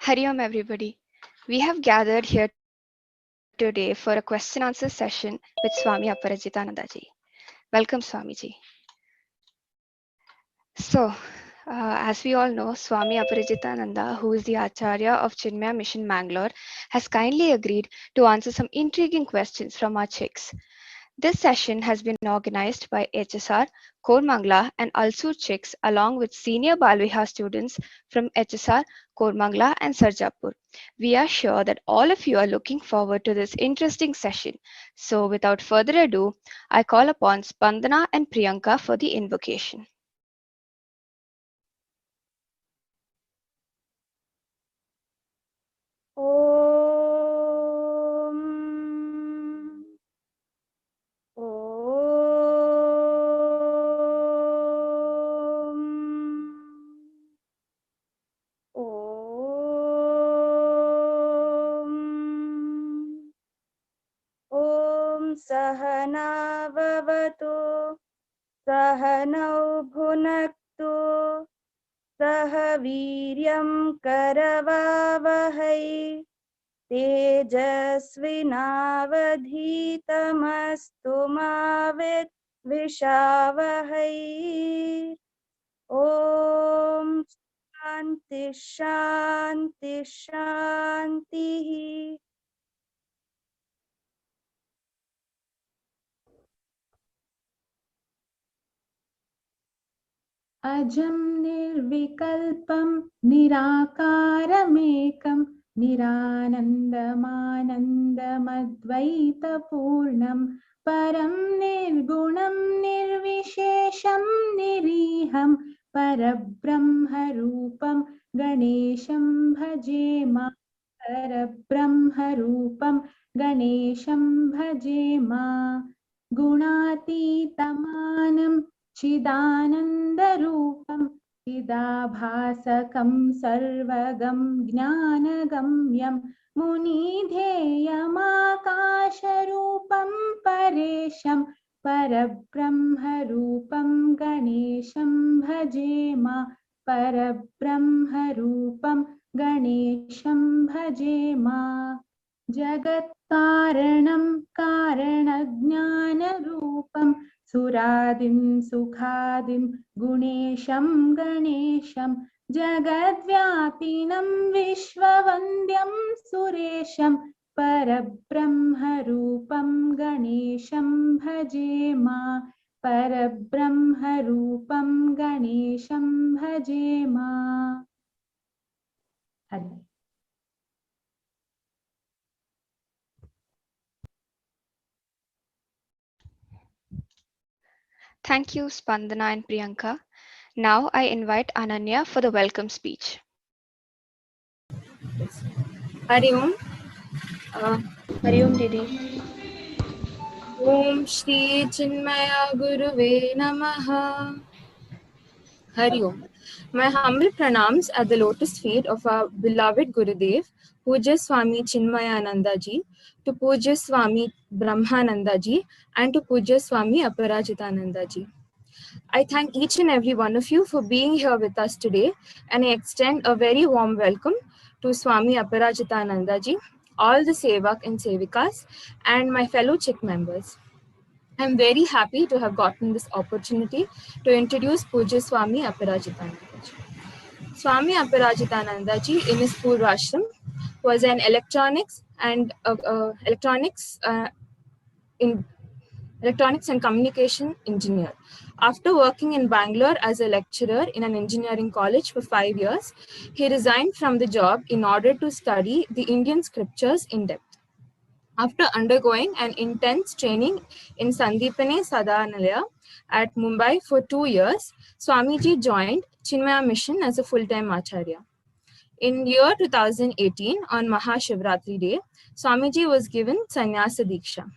Hari Om everybody. We have gathered here today for a question answer session with Swami Aparajitananda ji. Welcome Swami ji. So, as we all know, Swami Aparajitananda, who is the Acharya of Chinmaya Mission Mangalore, has kindly agreed to answer some intriguing questions from our chicks. This session has been organized by HSR, Kormangla and Alsur Chicks along with senior Balviha students from HSR, Kormangla and Sarjapur. We are sure that all of you are looking forward to this interesting session. So without further ado, I call upon Spandana and Priyanka for the invocation. Om. Om. Om. Om Sahana Vavatu Sahanau Bhunaktu Saha Viryam Karavavahai तेजस्विनावधीतमस्तु मा विद्विषावहै। ॐ शान्ति शान्ति शान्तिः। अजं निर्विकल्पं निराकारमेकं निरानन्दमानन्दमद्वैतपूर्णं परं निर्गुणं निर्विशेषं निरीहं परब्रह्मरूपं गणेशं भजे मा परब्रह्मरूपं गणेशं भजे मा गुणातीतमानं चिदानन्दरूपं चिदाभासकं सर्वगं ज्ञानगम्यं मुनिधेयमाकाशरूपं परेशं परब्रह्मरूपं गणेशं भजे मा परब्रह्मरूपं गणेशं भजे मा जगत्कारणं कारणज्ञानरूपं सुरादिं सुखादिं गुणेशं गणेशं जगद्व्यापिनं विश्ववन्द्यं सुरेशं परब्रह्मरूपं गणेशं भजे मा परब्रह्मरूपं गणेशं भजे मा। Hari Thank you, Spandana and Priyanka. Now I invite Ananya for the welcome speech. Hari Om. Hari Om Didi. Om Shri Chinmaya Guruve Namaha. Hari Om. My humble pranams at the lotus feet of our beloved Gurudev, Pujya Swami Chinmayananda ji, to Pujya Swami Brahmananda ji, and to Pujya Swami Aparajitananda ji. I thank each and every one of you for being here with us today, and I extend a very warm welcome to Swami Aparajitananda ji, all the Sevak and Sevikas, and my fellow Chick members. I'm very happy to have gotten this opportunity to introduce Pujya Swami Aparajitananda ji. Swami Aparajitananda ji in his Purvashram was an electronics and communication engineer. After working in Bangalore as a lecturer in an engineering college for 5 years, he resigned from the job in order to study the Indian scriptures in depth. After undergoing an intense training in Sandipani Sadhanalaya at Mumbai for 2 years, Swamiji joined Chinmaya Mission as a full-time Acharya. In year 2018, on Mahashivratri Day, Swamiji was given Sannyasa Diksha.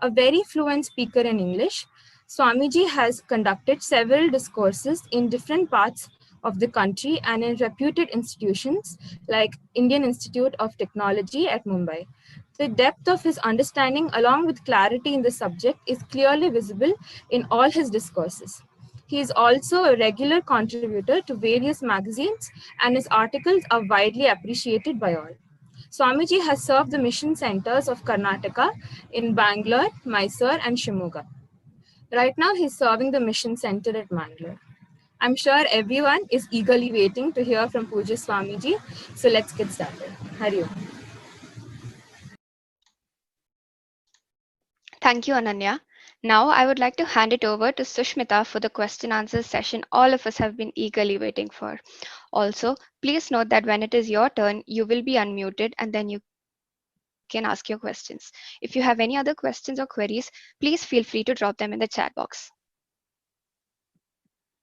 A very fluent speaker in English, Swamiji has conducted several discourses in different parts of the country and in reputed institutions like Indian Institute of Technology at Mumbai. The depth of his understanding along with clarity in the subject is clearly visible in all his discourses. He is also a regular contributor to various magazines, and his articles are widely appreciated by all. Swamiji has served the mission centers of Karnataka in Bangalore, Mysore, and Shimoga. Right now, he's serving the mission center at Mangalore. I'm sure everyone is eagerly waiting to hear from Pujya Swamiji. So let's get started. Hari Om. Thank you, Ananya. Now I would like to hand it over to Sushmita for the question answer session all of us have been eagerly waiting for. Also, please note that when it is your turn, you will be unmuted and then you can ask your questions. If you have any other questions or queries, please feel free to drop them in the chat box.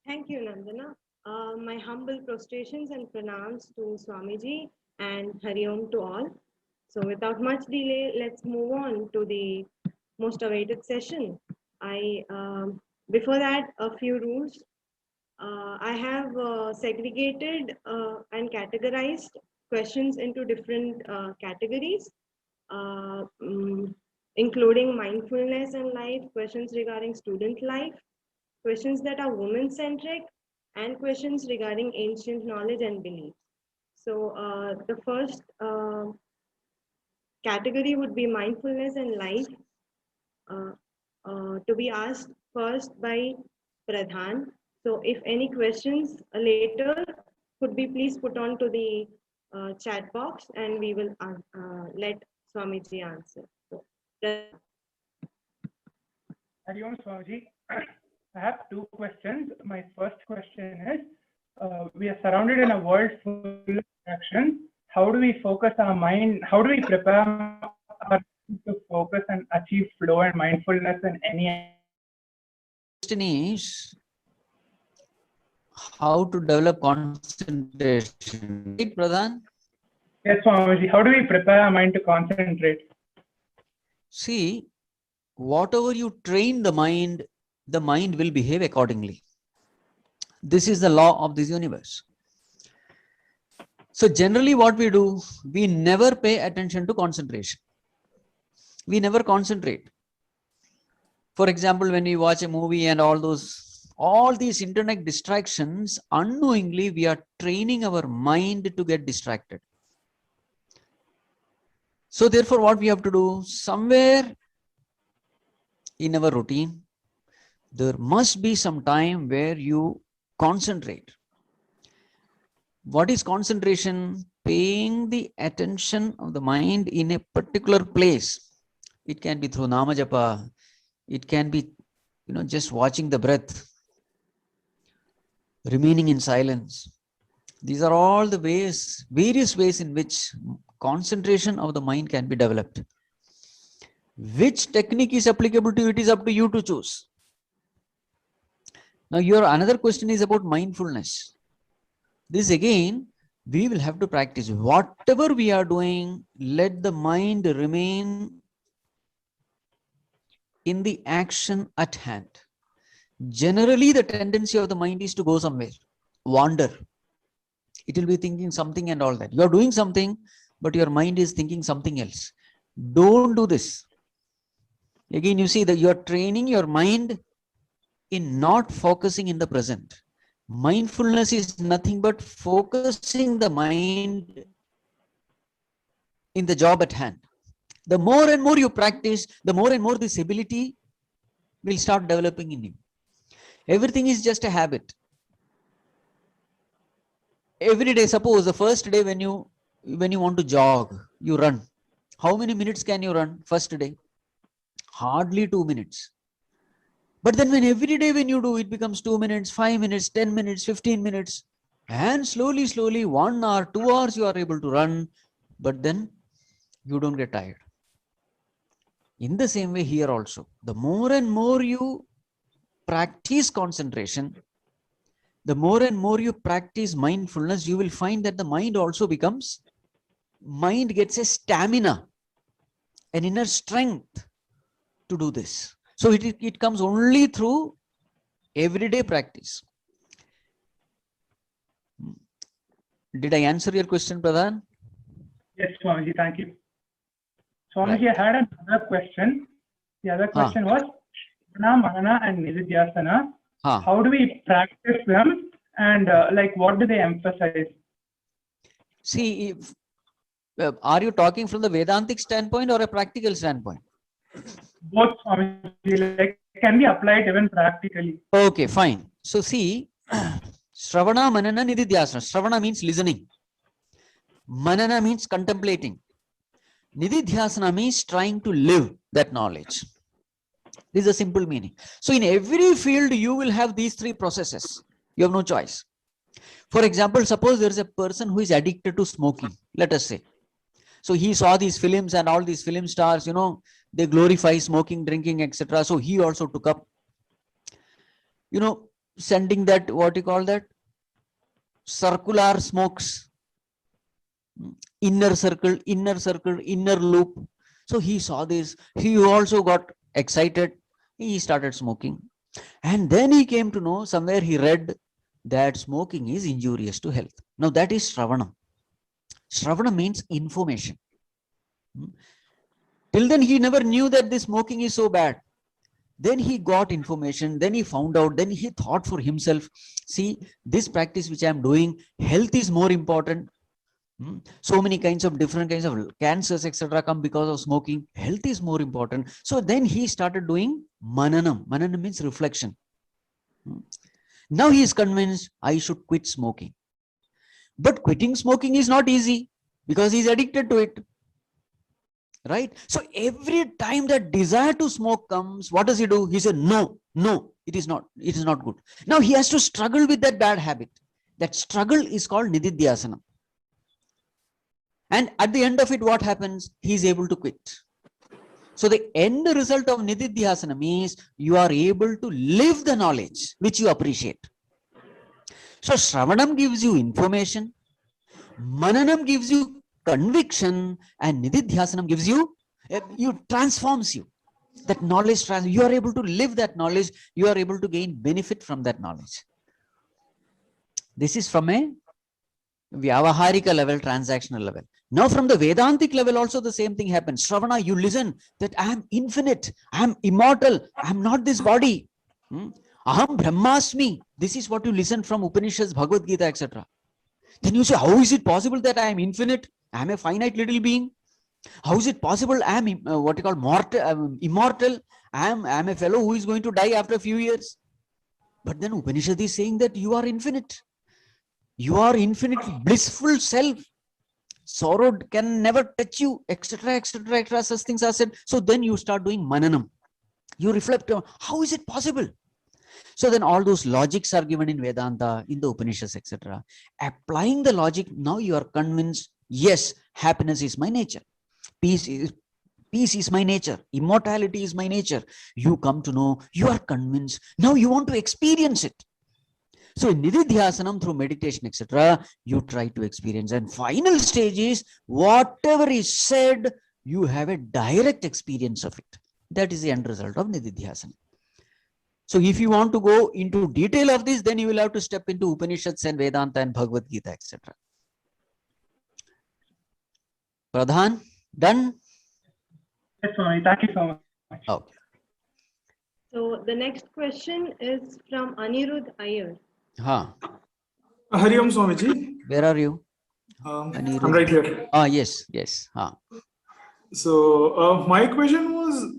Thank you, Nandana. My humble prostrations and pranams to Swamiji and Hari Om to all. So without much delay, let's move on to the most awaited session. Before that, a few rules. I have segregated and categorized questions into different categories, uh, mm, including mindfulness and life, questions regarding student life, questions that are women-centric, and questions regarding ancient knowledge and beliefs. So the first category would be mindfulness and life, uh, to be asked first by Pradhan. So if any questions later could be please put on to the chat box and we will let Swamiji answer. So, Hari Om Swamiji. I have two questions. My first question is, we are surrounded in a world full of distractions. How do we focus our mind? How do we prepare our mind to focus and achieve flow and mindfulness in any? Question is how to develop concentration. Right, Pradhan? Yes, Swamiji. How do we prepare our mind to concentrate? See, whatever you train the mind will behave accordingly. This is the law of this universe. So generally what we do, we never pay attention to concentration. We never concentrate. For example, when we watch a movie and all these internet distractions, unknowingly we are training our mind to get distracted. So therefore what we have to do, somewhere in our routine, there must be some time where you concentrate. What is concentration? Paying the attention of the mind in a particular place. It can be through Nama Japa. It can be, just watching the breath, remaining in silence. These are all the ways, various ways in which concentration of the mind can be developed. Which technique is applicable to you? It is up to you to choose. Now, your another question is about mindfulness. This again, we will have to practice. Whatever we are doing, let the mind remain in the action at hand. Generally, the tendency of the mind is to go somewhere, wander. It will be thinking something and all that. You are doing something, but your mind is thinking something else. Don't do this. Again, you see that you are training your mind in not focusing in the present. Mindfulness is nothing but focusing the mind in the job at hand. The more and more you practice, the more and more this ability will start developing in you. Everything is just a habit. Every day, suppose the first day when you want to jog, you run. How many minutes can you run first day? Hardly 2 minutes. But then every day when you do, it becomes 2 minutes, 5 minutes, 10 minutes, 15 minutes. And slowly, 1 hour, 2 hours, you are able to run. But then you don't get tired. In the same way here also, the more and more you practice concentration, the more and more you practice mindfulness, you will find that the mind also mind gets a stamina, an inner strength to do this. So it comes only through everyday practice. Did I answer your question, Pradhan? Yes, Swamiji, thank you. Swamiji, I had another question. The other question was Shravana, Manana and Nididhyasana. Huh. How do we practice them, and like what do they emphasize? See, if, are you talking from the Vedantic standpoint or a practical standpoint? Both, Swamiji, like can be applied even practically. Okay, fine. So see, Shravana, Manana, Nididhyasana. Shravana means listening. Manana means contemplating. Nididhyasana means trying to live that knowledge. This is a simple meaning. So in every field, you will have these three processes. You have no choice. For example, suppose there is a person who is addicted to smoking, let us say. So he saw these films and all these film stars, you know, they glorify smoking, drinking, etc. So he also took up, you know, sending that, what you call that? Circular smokes. Inner circle, inner loop. So he saw this. He also got excited. He started smoking. And then he came to know, somewhere he read that smoking is injurious to health. Now that is Shravana. Shravana means information. Till then he never knew that this smoking is so bad. Then he got information, then he found out, then he thought for himself, see, this practice which I am doing, health is more important. So many kinds of different kinds of cancers, etc. come because of smoking. Health is more important. So then he started doing mananam. Mananam means reflection. Now he is convinced I should quit smoking. But quitting smoking is not easy because he is addicted to it. Right? So every time that desire to smoke comes, what does he do? He says, no, it is not good. Now he has to struggle with that bad habit. That struggle is called Nididhyasana. And at the end of it, what happens? He is able to quit. So the end result of Nididhyasana means you are able to live the knowledge which you appreciate. So Shravanam gives you information, Mananam gives you conviction, and Nididhyasanam gives you, transforms you. That knowledge, you are able to live that knowledge, you are able to gain benefit from that knowledge. This is from a Vyavaharika level, transactional level. Now from the Vedantic level also the same thing happens. Shravana, you listen that I am infinite, I am immortal, I am not this body. Aham Brahmasmi. This is what you listen from Upanishads, Bhagavad Gita, etc. Then you say, how is it possible that I am infinite? I am a finite little being. How is it possible I am immortal? I am a fellow who is going to die after a few years. But then Upanishad is saying that you are infinite. You are infinite, blissful self. Sorrow can never touch you, etc., etc., etc. Such things are said. So then you start doing mananam. You reflect on how is it possible? So then all those logics are given in Vedanta, in the Upanishads, etc. Applying the logic, now you are convinced, yes, happiness is my nature. Peace is my nature. Immortality is my nature. You come to know, you are convinced. Now you want to experience it. So in Nididhyasanam, through meditation, etc., you try to experience. And final stage is, whatever is said, you have a direct experience of it. That is the end result of Nididhyasana. So if you want to go into detail of this, then you will have to step into Upanishads and Vedanta and Bhagavad Gita, etc. Pradhan, done? Yes, Swami. Thank you so much. Okay. So the next question is from Anirudh Iyer. Huh. Hari Om Swamiji. Where are you? I'm right here. Yes. So my question was,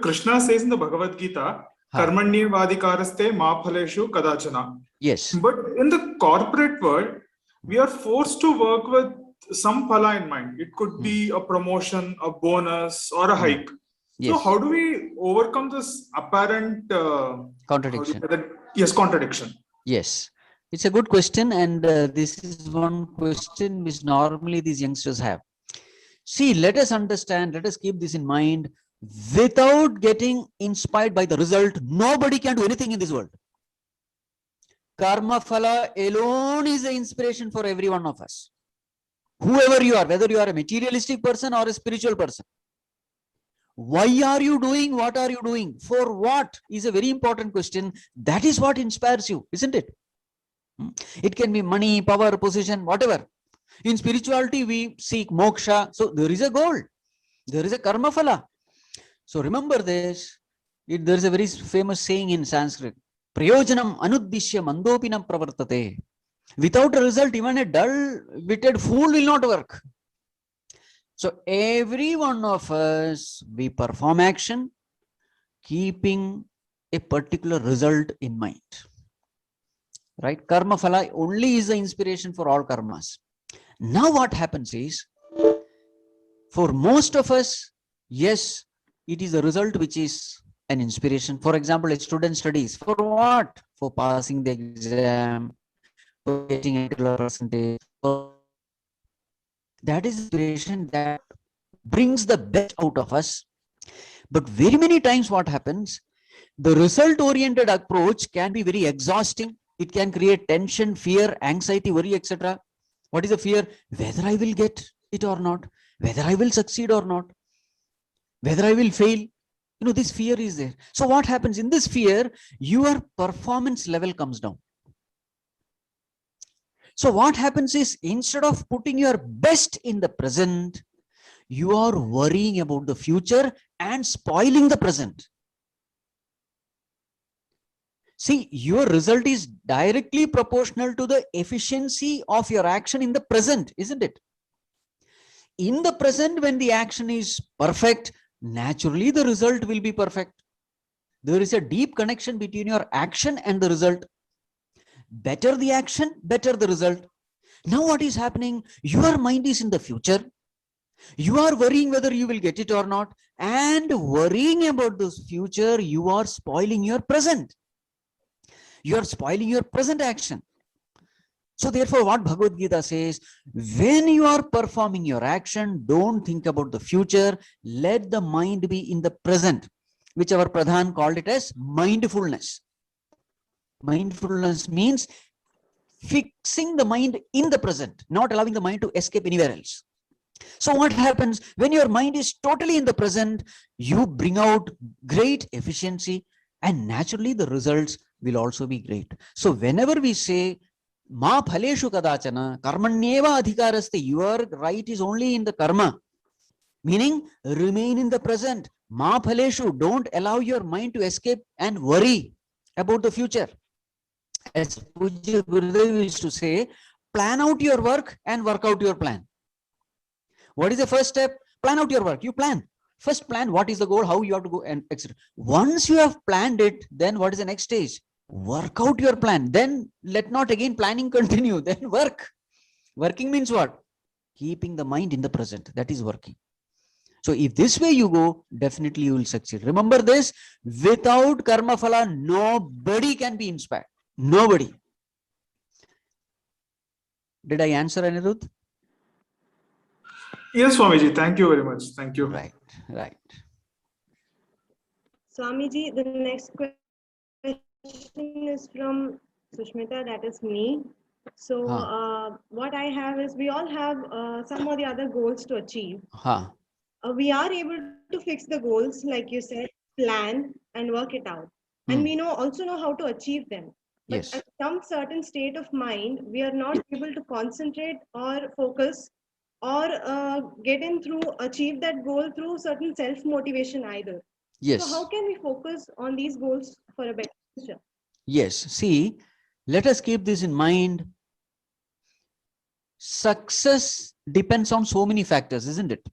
Krishna says in the Bhagavad Gita, Karmanye vadikaraste ma phaleshu kadachana. Yes. But in the corporate world, we are forced to work with some phala in mind. It could be a promotion, a bonus, or a hike. Yes. So how do we overcome this apparent contradiction? Contradiction. Yes, it's a good question, and this is one question which normally these youngsters have. See, let us understand, let us keep this in mind. Without getting inspired by the result, nobody can do anything in this world. Karma phala alone is the inspiration for every one of us. Whoever you are, whether you are a materialistic person or a spiritual person. Why are you doing? What are you doing? For what is a very important question. That is what inspires you, isn't it? It can be money, power, position, whatever. In spirituality, we seek moksha. So there is a goal. There is a karma phala. So remember this. There is a very famous saying in Sanskrit. Prayojanam anuddishya mandopinam pravartate. Without a result, even a dull-witted fool will not work. So every one of us, we perform action, keeping a particular result in mind. Right? Karma phala only is the inspiration for all karmas. Now what happens is, for most of us, yes, it is a result which is an inspiration. For example, a student studies for what? For passing the exam, for getting a particular percentage. That is inspiration that brings the best out of us. But very many times what happens, the result-oriented approach can be very exhausting. It can create tension, fear, anxiety, worry, etc. What is the fear? Whether I will get it or not, whether I will succeed or not, whether I will fail. You know, this fear is there. So what happens in this fear? Your performance level comes down. So what happens is, instead of putting your best in the present, you are worrying about the future and spoiling the present. See, your result is directly proportional to the efficiency of your action in the present, isn't it? In the present, when the action is perfect, naturally the result will be perfect. There is a deep connection between your action and the result. Better the action, better the result. Now what is happening? Your mind is in the future. You are worrying whether you will get it or not. And worrying about this future, you are spoiling your present. You are spoiling your present action. So therefore, what Bhagavad Gita says, when you are performing your action, don't think about the future. Let the mind be in the present, which our Pradhan called it as mindfulness. Mindfulness means fixing the mind in the present, not allowing the mind to escape anywhere else. So what happens when your mind is totally in the present? You bring out great efficiency, and naturally the results will also be great. So whenever we say ma phaleshu kadachana karmanyeva adhikaraste, your right is only in the karma, meaning remain in the present. Ma phaleshu, don't allow your mind to escape and worry about the future. As Pujya Gurudev used to say, plan out your work and work out your plan. What is the first step? Plan out your work. You plan. First plan what is the goal, how you have to go, and etc. Once you have planned it, then what is the next stage? Work out your plan. Then let not again planning continue. Then work. Working means what? Keeping the mind in the present. That is working. So if this way you go, definitely you will succeed. Remember this, without karma phala, nobody can be inspired. Nobody. Did I answer, Anirudh? Yes, Swamiji, thank you very much. Thank you. Right, right. Swamiji, the next question is from Sushmita, that is me. So what I have is, we all have some or the other goals to achieve. We are able to fix the goals, like you said, plan and work it out. And we also know how to achieve them. But Yes. at some certain state of mind, we are not able to concentrate or focus or get in through, achieve that goal through certain self-motivation either. Yes. So how can we focus on these goals for a better future? Yes. See, let us keep this in mind. Success depends on so many factors, isn't it?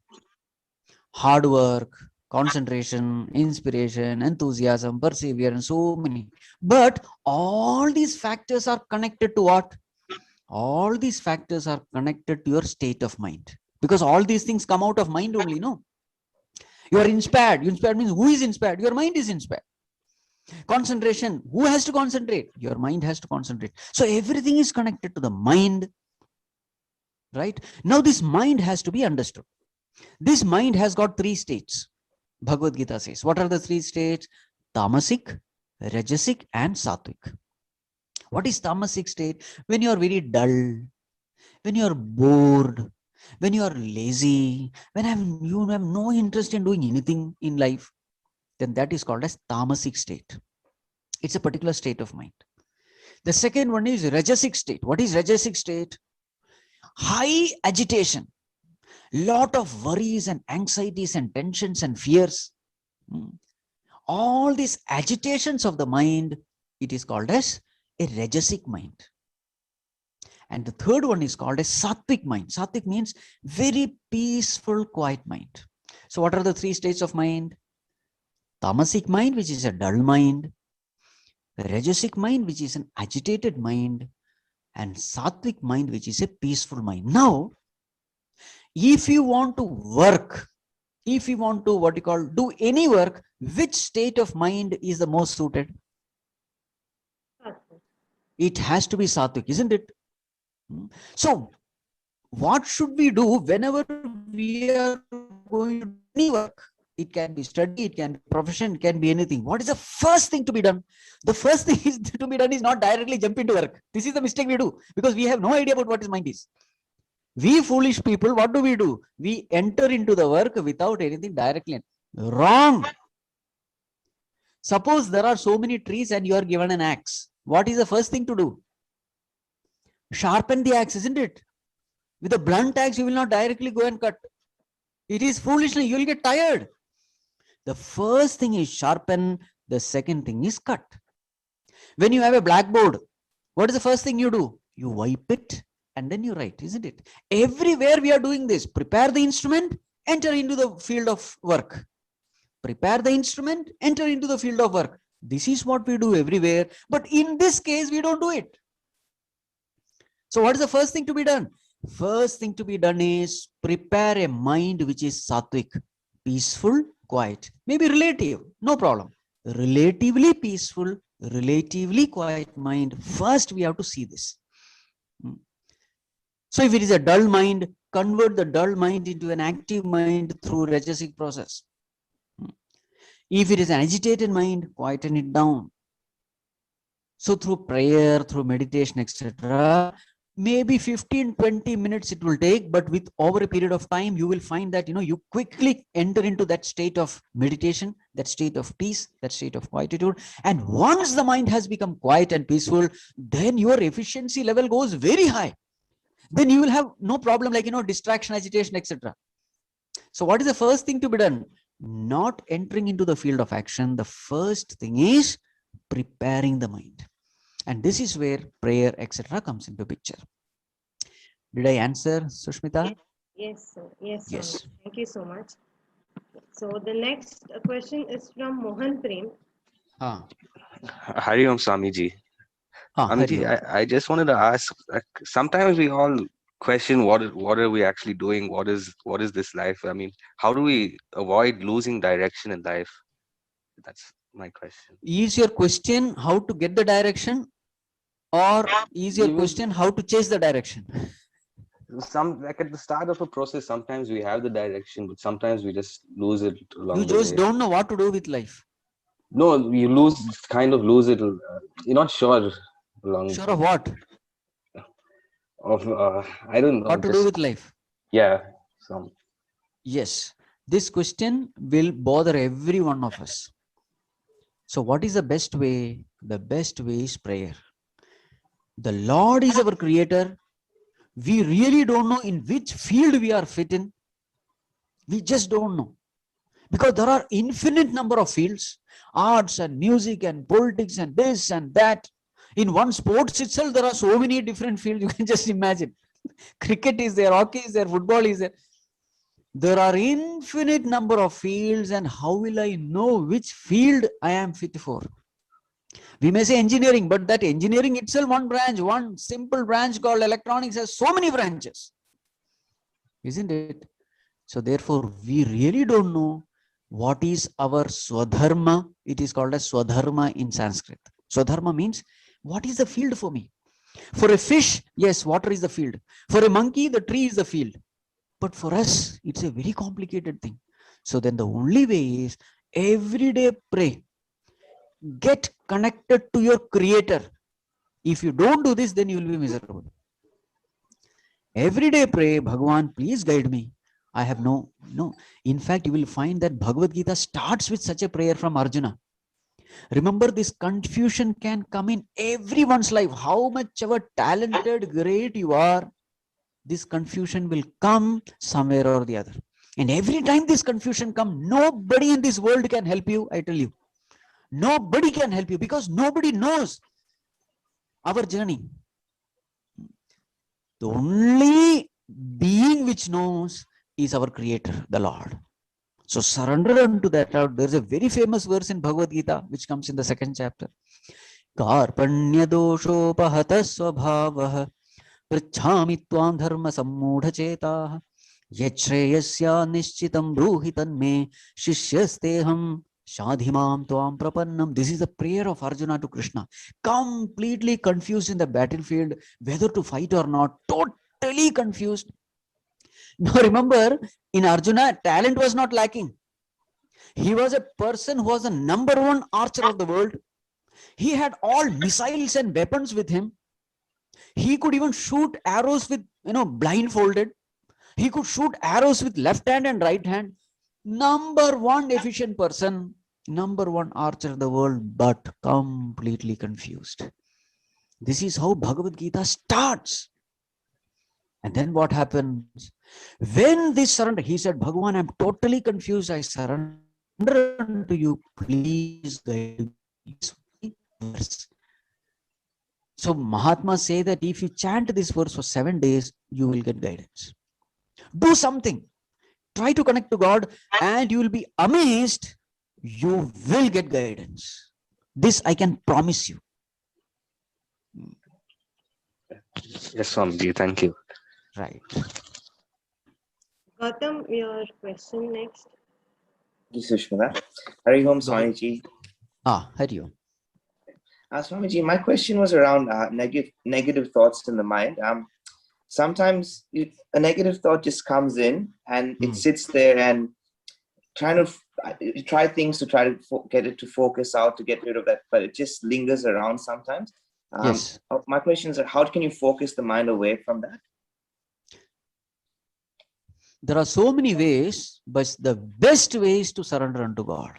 Hard work, concentration, inspiration, enthusiasm, perseverance, so many. But all these factors are connected to what? All these factors are connected to your state of mind, because all these things come out of mind only, no? You are inspired. Inspired means who is inspired? Your mind is inspired. Concentration, who has to concentrate? Your mind has to concentrate. So everything is connected to the mind, right? Now this mind has to be understood. This mind has got three states. Bhagavad Gita says, what are the three states? Tamasic, Rajasic and Sattvic. What is tamasic state? When you are very dull, when you are bored, when you are lazy, when you have no interest in doing anything in life, then that is called as tamasic state. It's a particular state of mind. The second one is Rajasic state. What is Rajasic state? High agitation, lot of worries and anxieties and tensions and fears. All these agitations of the mind it is called as a rajasic mind. And the third one is called a sattvic mind. Sattvic means very peaceful, quiet mind. So what are the three states of mind? Tamasic mind, which is a dull mind. Rajasic mind, which is an agitated mind. And sattvic mind, which is a peaceful mind. Now, if you want to work, if you want to do any work, which state of mind is the most suited? It has to be sattvic, isn't it? So, what should we do whenever we are going to do any work? It can be study, it can be profession, it can be anything. What is the first thing to be done? The first thing is to be done is not directly jump into work. This is the mistake we do because we have no idea about what his mind is. We foolish people, what do? We enter into the work without anything directly. Wrong. Suppose there are so many trees and you are given an axe. What is the first thing to do? Sharpen the axe, isn't it? With a blunt axe, you will not directly go and cut. It is foolishly, you will get tired. The first thing is sharpen, the second thing is cut. When you have a blackboard, what is the first thing you do? You wipe it and then you write, isn't it? Everywhere we are doing this. Prepare the instrument, enter into the field of work. Prepare the instrument, enter into the field of work. This is what we do everywhere. But in this case, we don't do it. So what is the first thing to be done? First thing to be done is prepare a mind which is sattvic, peaceful, quiet, maybe relative, no problem. Relatively peaceful, relatively quiet mind. First, we have to see this. So if it is a dull mind, convert the dull mind into an active mind through rajasic process. If it is an agitated mind, quieten it down. So through prayer, through meditation, etc., maybe 15-20 minutes it will take, but with over a period of time, you will find that you quickly enter into that state of meditation, that state of peace, that state of quietude. And once the mind has become quiet and peaceful, then your efficiency level goes very high. Then you will have no problem like distraction, agitation, etc. So what is the first thing to be done? Not entering into the field of action. The first thing is preparing the mind. And this is where prayer, etc. comes into picture. Did I answer, Sushmita? Yes, sir. Yes, Yes. Swami. Thank you so much. So the next question is from Mohan Prem. Hari Om Swamiji. Swamiji, I just wanted to ask, sometimes we all question what are we actually doing? What is this life? I mean, how do we avoid losing direction in life? That's my question. Is your question how to get the direction, or is your question how to chase the direction? Like at the start of a process, sometimes we have the direction, but sometimes we just lose it along You the just way. don't know what to do with life. No, you kind of lose it. You're not sure along. Sure of what? Of I don't know. What to do with life? Yeah. Yes. This question will bother every one of us. So what is the best way? The best way is prayer. The Lord is our creator. We really don't know in which field we are fit in. We just don't know. Because there are infinite number of fields, arts and music and politics and this and that. In one sports itself, there are so many different fields. You can just imagine. Cricket is there, hockey is there, football is there. There are infinite number of fields, and how will I know which field I am fit for? We may say engineering, but that engineering itself, one simple branch called electronics has so many branches. Isn't it? So therefore, we really don't know what is our swadharma. It is called as swadharma in Sanskrit. Swadharma means, what is the field for me? For a fish, yes, water is the field. For a monkey, the tree is the field. But for us, it's a very complicated thing. So then the only way is every day pray. Get connected to your creator. If you don't do this, then you will be miserable. Every day pray, Bhagavan, please guide me. I have no. In fact, you will find that Bhagavad Gita starts with such a prayer from Arjuna. Remember, this confusion can come in everyone's life. How much ever talented, great you are, this confusion will come somewhere or the other. And every time this confusion comes, nobody in this world can help you, I tell you. Nobody can help you because nobody knows our journey. The only being which knows is our Creator, the Lord. So surrender unto that Lord. There's a very famous verse in Bhagavad Gita which comes in the 2nd chapter. Karpanya doshopahata svabhavah prachhami tvam dharma sammudha chetah yachreyasya nishchitam bruhitan me shishyasteham shadhimam tvam prapannam. This is the prayer of Arjuna to Krishna. Completely confused in the battlefield, whether to fight or not. Totally confused. Now remember, in Arjuna, talent was not lacking. He was a person who was the #1 archer of the world. He had all missiles and weapons with him. He could even shoot arrows with, blindfolded. He could shoot arrows with left hand and right hand. #1 efficient person, #1 archer of the world, but completely confused. This is how Bhagavad Gita starts. And then what happens? When this surrender, he said, Bhagavan, I'm totally confused. I surrender unto you. Please guide me. So Mahatmas say that if you chant this verse for 7 days, you will get guidance. Do something. Try to connect to God and you will be amazed. You will get guidance. This I can promise you. Yes, Swamiji, thank you. Right. Gautam, your question next. Sushmita. Hari Om Swamiji. Hari Om. Swamiji, my question was around negative thoughts in the mind. Sometimes a negative thought just comes in and it sits there and try things to try to get it to focus out, to get rid of that, but it just lingers around sometimes. Yes. My question is, how can you focus the mind away from that? There are so many ways, but the best way is to surrender unto God.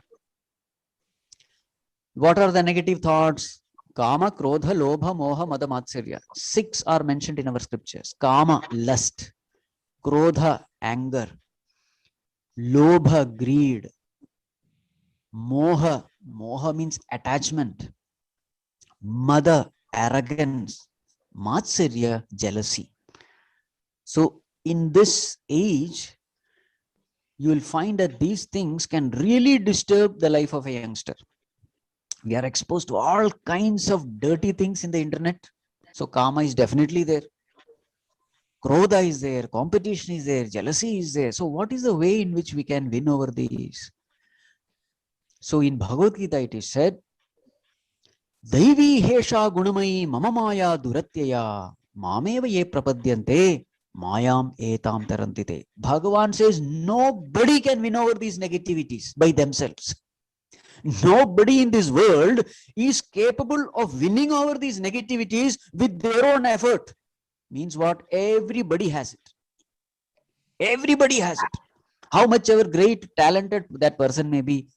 What are the negative thoughts? Kama, Krodha, Lobha, Moha, Mada, Matsarya. 6 are mentioned in our scriptures. Kama, lust. Krodha, anger. Lobha, greed. Moha, Moha means attachment. Mada, arrogance. Matsarya, jealousy. So in this age, you will find that these things can really disturb the life of a youngster. We are exposed to all kinds of dirty things in the internet. So karma is definitely there. Krodha is there, competition is there, jealousy is there. So what is the way in which we can win over these? So in Bhagavad Gita it is said, Daivi hesha gunamai mama maya duratyaya mameva ye prapadyante mayam etam tarantite. Bhagavan says nobody can win over these negativities by themselves. Nobody in this world is capable of winning over these negativities with their own effort. Means what? Everybody has it. Everybody has it. How much ever great, talented that person may be,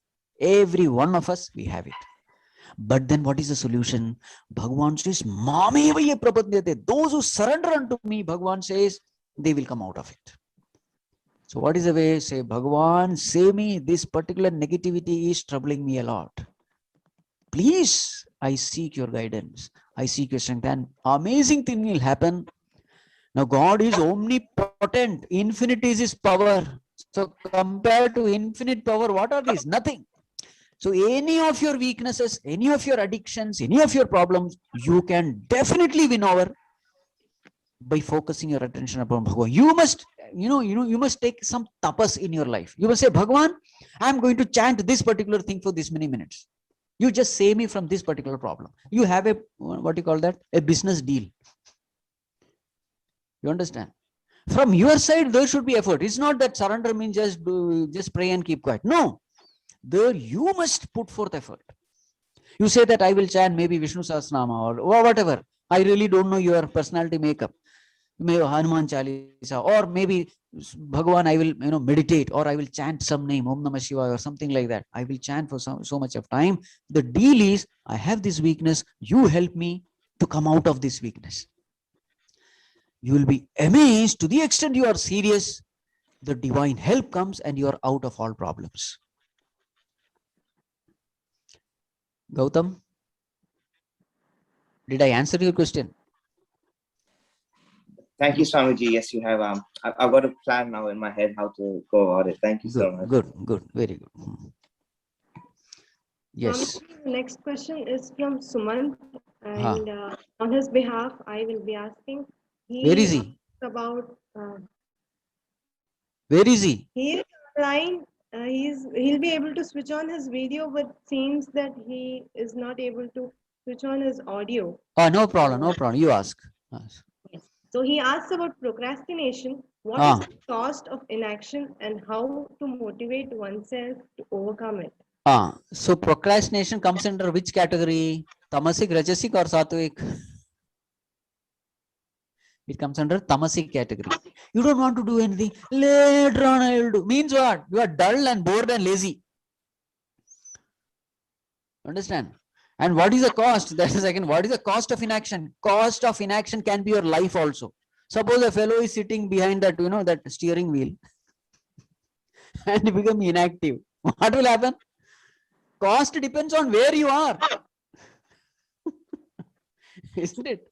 every one of us, we have it. But then what is the solution? Bhagavan says, Mameva ye prapadyate. Those who surrender unto me, Bhagavan says, they will come out of it. So what is the way? Say, Bhagavan, save me. This particular negativity is troubling me a lot. Please, I seek your guidance. I seek your strength. And amazing thing will happen. Now God is omnipotent. Infinite is his power. So compared to infinite power, what are these? Nothing. So any of your weaknesses, any of your addictions, any of your problems, you can definitely win over by focusing your attention upon Bhagavan. You must, you must take some tapas in your life. You will say, Bhagavan, I'm going to chant this particular thing for this many minutes. You just save me from this particular problem. You have a, what do you call that? A business deal. You understand? From your side, there should be effort. It's not that surrender means just pray and keep quiet. No. There you must put forth effort. You say that I will chant maybe Vishnu Sahasranama or whatever. I really don't know your personality makeup. Maybe Hanuman Chalisa, or maybe Bhagavan, I will meditate, or I will chant some name, Om Namah Shivaya, or something like that. I will chant for so much of time. The deal is, I have this weakness. You help me to come out of this weakness. You will be amazed to the extent you are serious. The divine help comes and you are out of all problems. Gautam, did I answer your question? Thank you, Swamiji. Yes, you have. I've got a plan now in my head how to go about it. Thank you so much. Good, very good. Yes. Swamiji, the next question is from Sumant, and on his behalf, I will be asking. Where is he? About. Where is he? He is online. He'll be able to switch on his video, but seems that he is not able to switch on his audio. No problem, no problem. You ask. Yes. So he asks about procrastination. What is the cost of inaction and how to motivate oneself to overcome it? So procrastination comes under which category? Tamasic, Rajasic or Sattvic? It comes under Tamasic category. You don't want to do anything. Later on I will do. Means what? You are dull and bored and lazy. Understand? And what is the cost? That is again, what is the cost of inaction? Cost of inaction can be your life also. Suppose a fellow is sitting behind that, that steering wheel and become inactive. What will happen? Cost depends on where you are. Isn't it?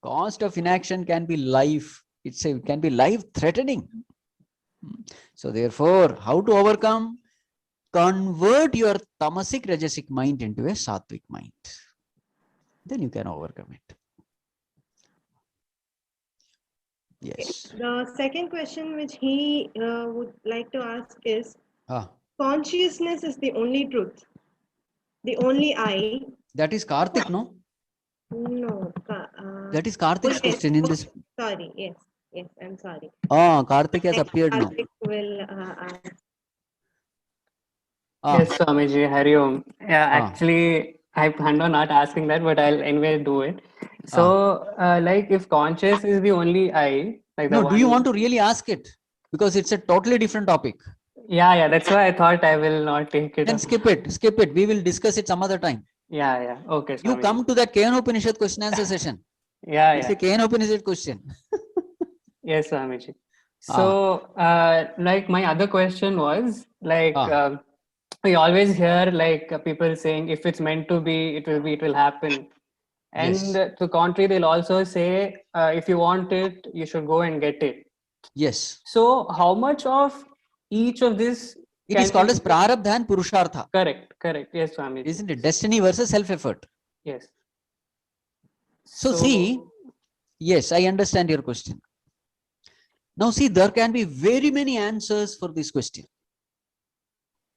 Cost of inaction can be life. It can be life threatening. So therefore, how to overcome? Convert your tamasic rajasic mind into a sattvic mind. Then you can overcome it. Yes. The second question which he would like to ask is, consciousness is the only truth, the only I. That is Karthik, no? No. That is Karthik's question in this. Sorry, yes, I'm sorry. Karthik has appeared now. Karthik will ask. Yes, Swamiji, Hari Om. Yeah, actually, I planned on not asking that, but I'll anyway do it. So, like, if conscious is the only I, like no, do you want to really ask it? Because it's a totally different topic. Yeah, that's why I thought I will not take it. Then skip it. We will discuss it some other time. Yeah. Okay. You come to that Kena Upanishad question answer session. It's a Kena Upanishad question. Yes, Swamiji. So, like, my other question was, like, we always hear like people saying, if it's meant to be, it will happen. And to the contrary, they'll also say, if you want it, you should go and get it. Yes. So how much of each of this? It is called as prarabdha and purushartha. Correct. Yes, Swami. Isn't it? Destiny versus self-effort. Yes. So see, yes, I understand your question. Now see, there can be very many answers for this question.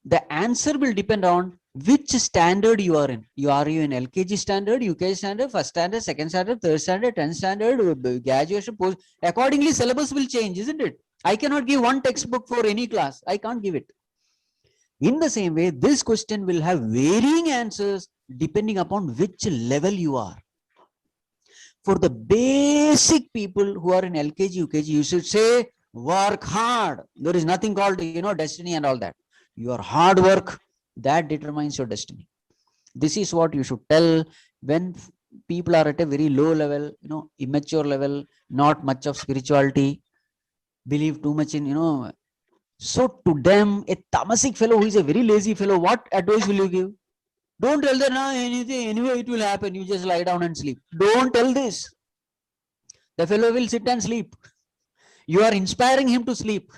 The answer will depend on which standard you are in. Are you in LKG standard, UKG standard, first standard, second standard, third standard, 10th standard, graduation, post. Accordingly, syllabus will change, isn't it? I cannot give one textbook for any class. I can't give it. In the same way, this question will have varying answers depending upon which level you are. For the basic people who are in LKG, UKG, you should say, work hard. There is nothing called, destiny and all that. Your hard work, that determines your destiny. This is what you should tell when people are at a very low level, immature level, not much of spirituality, believe too much in, So to them, a tamasic fellow who is a very lazy fellow, what advice will you give? Don't tell them anything, anyway it will happen. You just lie down and sleep. Don't tell this. The fellow will sit and sleep. You are inspiring him to sleep.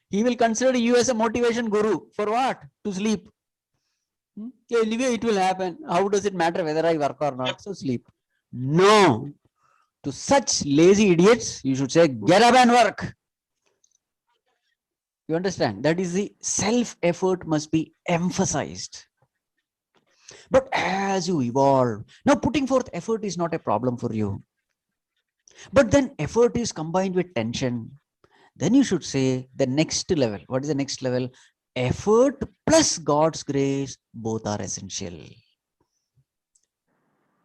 He will consider you as a motivation guru. For what? To sleep. Anyway, it will happen. How does it matter whether I work or not? So sleep. No. To such lazy idiots, you should say, get up and work. You understand? That is the self-effort must be emphasized. But as you evolve, now putting forth effort is not a problem for you. But then effort is combined with tension. Then you should say the next level. What is the next level? Effort plus God's grace, both are essential.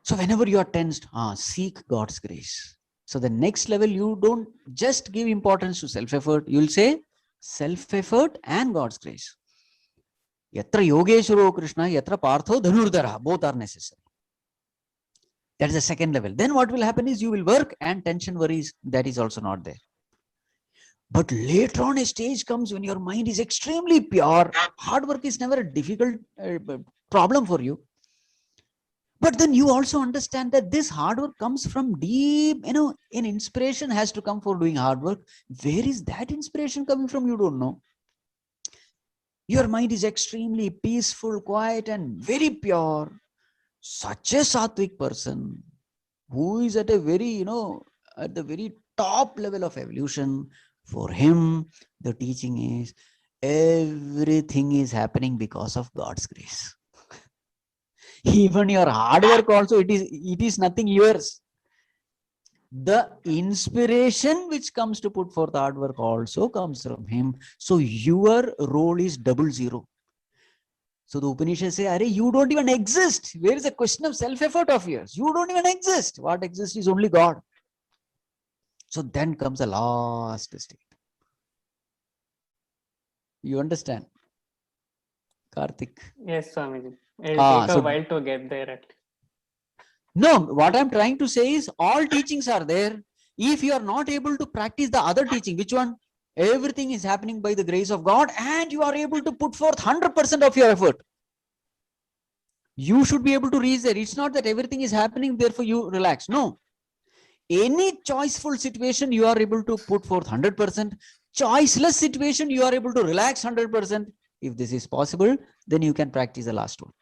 So whenever you are tensed, seek God's grace. So the next level, you don't just give importance to self-effort. You will say self-effort and God's grace. Yatra Yogeshwaro Krishna, Yatra Partho Dhanurdhara, both are necessary. That is the second level. Then what will happen is you will work and tension worries, that is also not there. But later on a stage comes when your mind is extremely pure. Hard work is never a difficult problem for you. But then you also understand that this hard work comes from deep, an inspiration has to come for doing hard work. Where is that inspiration coming from? You don't know. Your mind is extremely peaceful, quiet, and very pure. Such a sattvic person who is at a very, at the very top level of evolution, for him, the teaching is everything is happening because of God's grace. Even your hard work also, it is nothing yours. The inspiration which comes to put forth hard work also comes from him. So your role is 00. So the Upanishads say, Arey, you don't even exist. Where is a question of self-effort of yours? You don't even exist. What exists is only God. So then comes the last state. You understand? Karthik. Yes, Swamiji. It'll take a while to get there. No, what I'm trying to say is all teachings are there. If you are not able to practice the other teaching, which one? Everything is happening by the grace of God and you are able to put forth 100% of your effort. You should be able to reach there. It's not that everything is happening, therefore you relax. No. Any choiceful situation, you are able to put forth 100%. Choiceless situation, you are able to relax 100%. If this is possible, then you can practice the last one.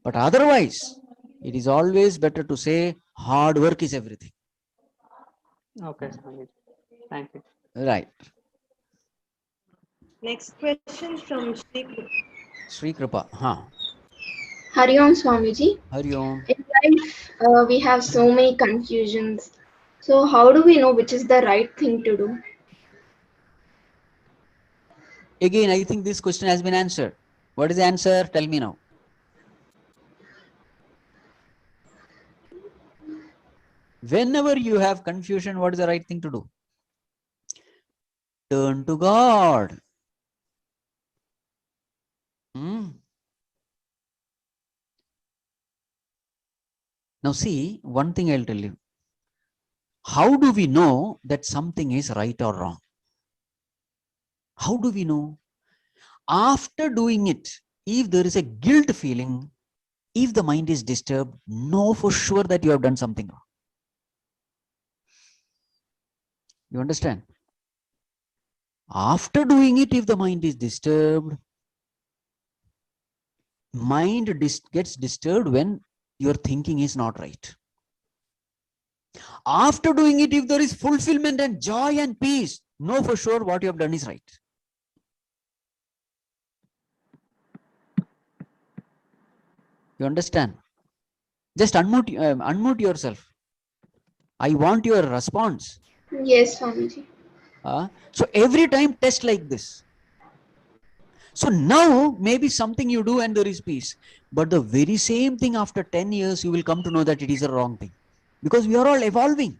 But otherwise, it is always better to say hard work is everything. Okay, thank you. Right. Next question from Sri Kripa. Hari Om Swamiji. Hari Om. In life, we have so many confusions. So how do we know which is the right thing to do? Again, I think this question has been answered. What is the answer? Tell me now. Whenever you have confusion, what is the right thing to do? Turn to God. Now see, one thing I'll tell you. How do we know that something is right or wrong? How do we know? After doing it, if there is a guilt feeling, if the mind is disturbed, know for sure that you have done something wrong. You understand? After doing it, if the mind is disturbed, mind gets disturbed when your thinking is not right. After doing it, if there is fulfillment and joy and peace, know for sure what you have done is right. You understand? Just unmute yourself. I want your response. Yes, Swamiji. So every time test like this. So now maybe something you do and there is peace. But the very same thing after 10 years, you will come to know that it is a wrong thing. Because we are all evolving.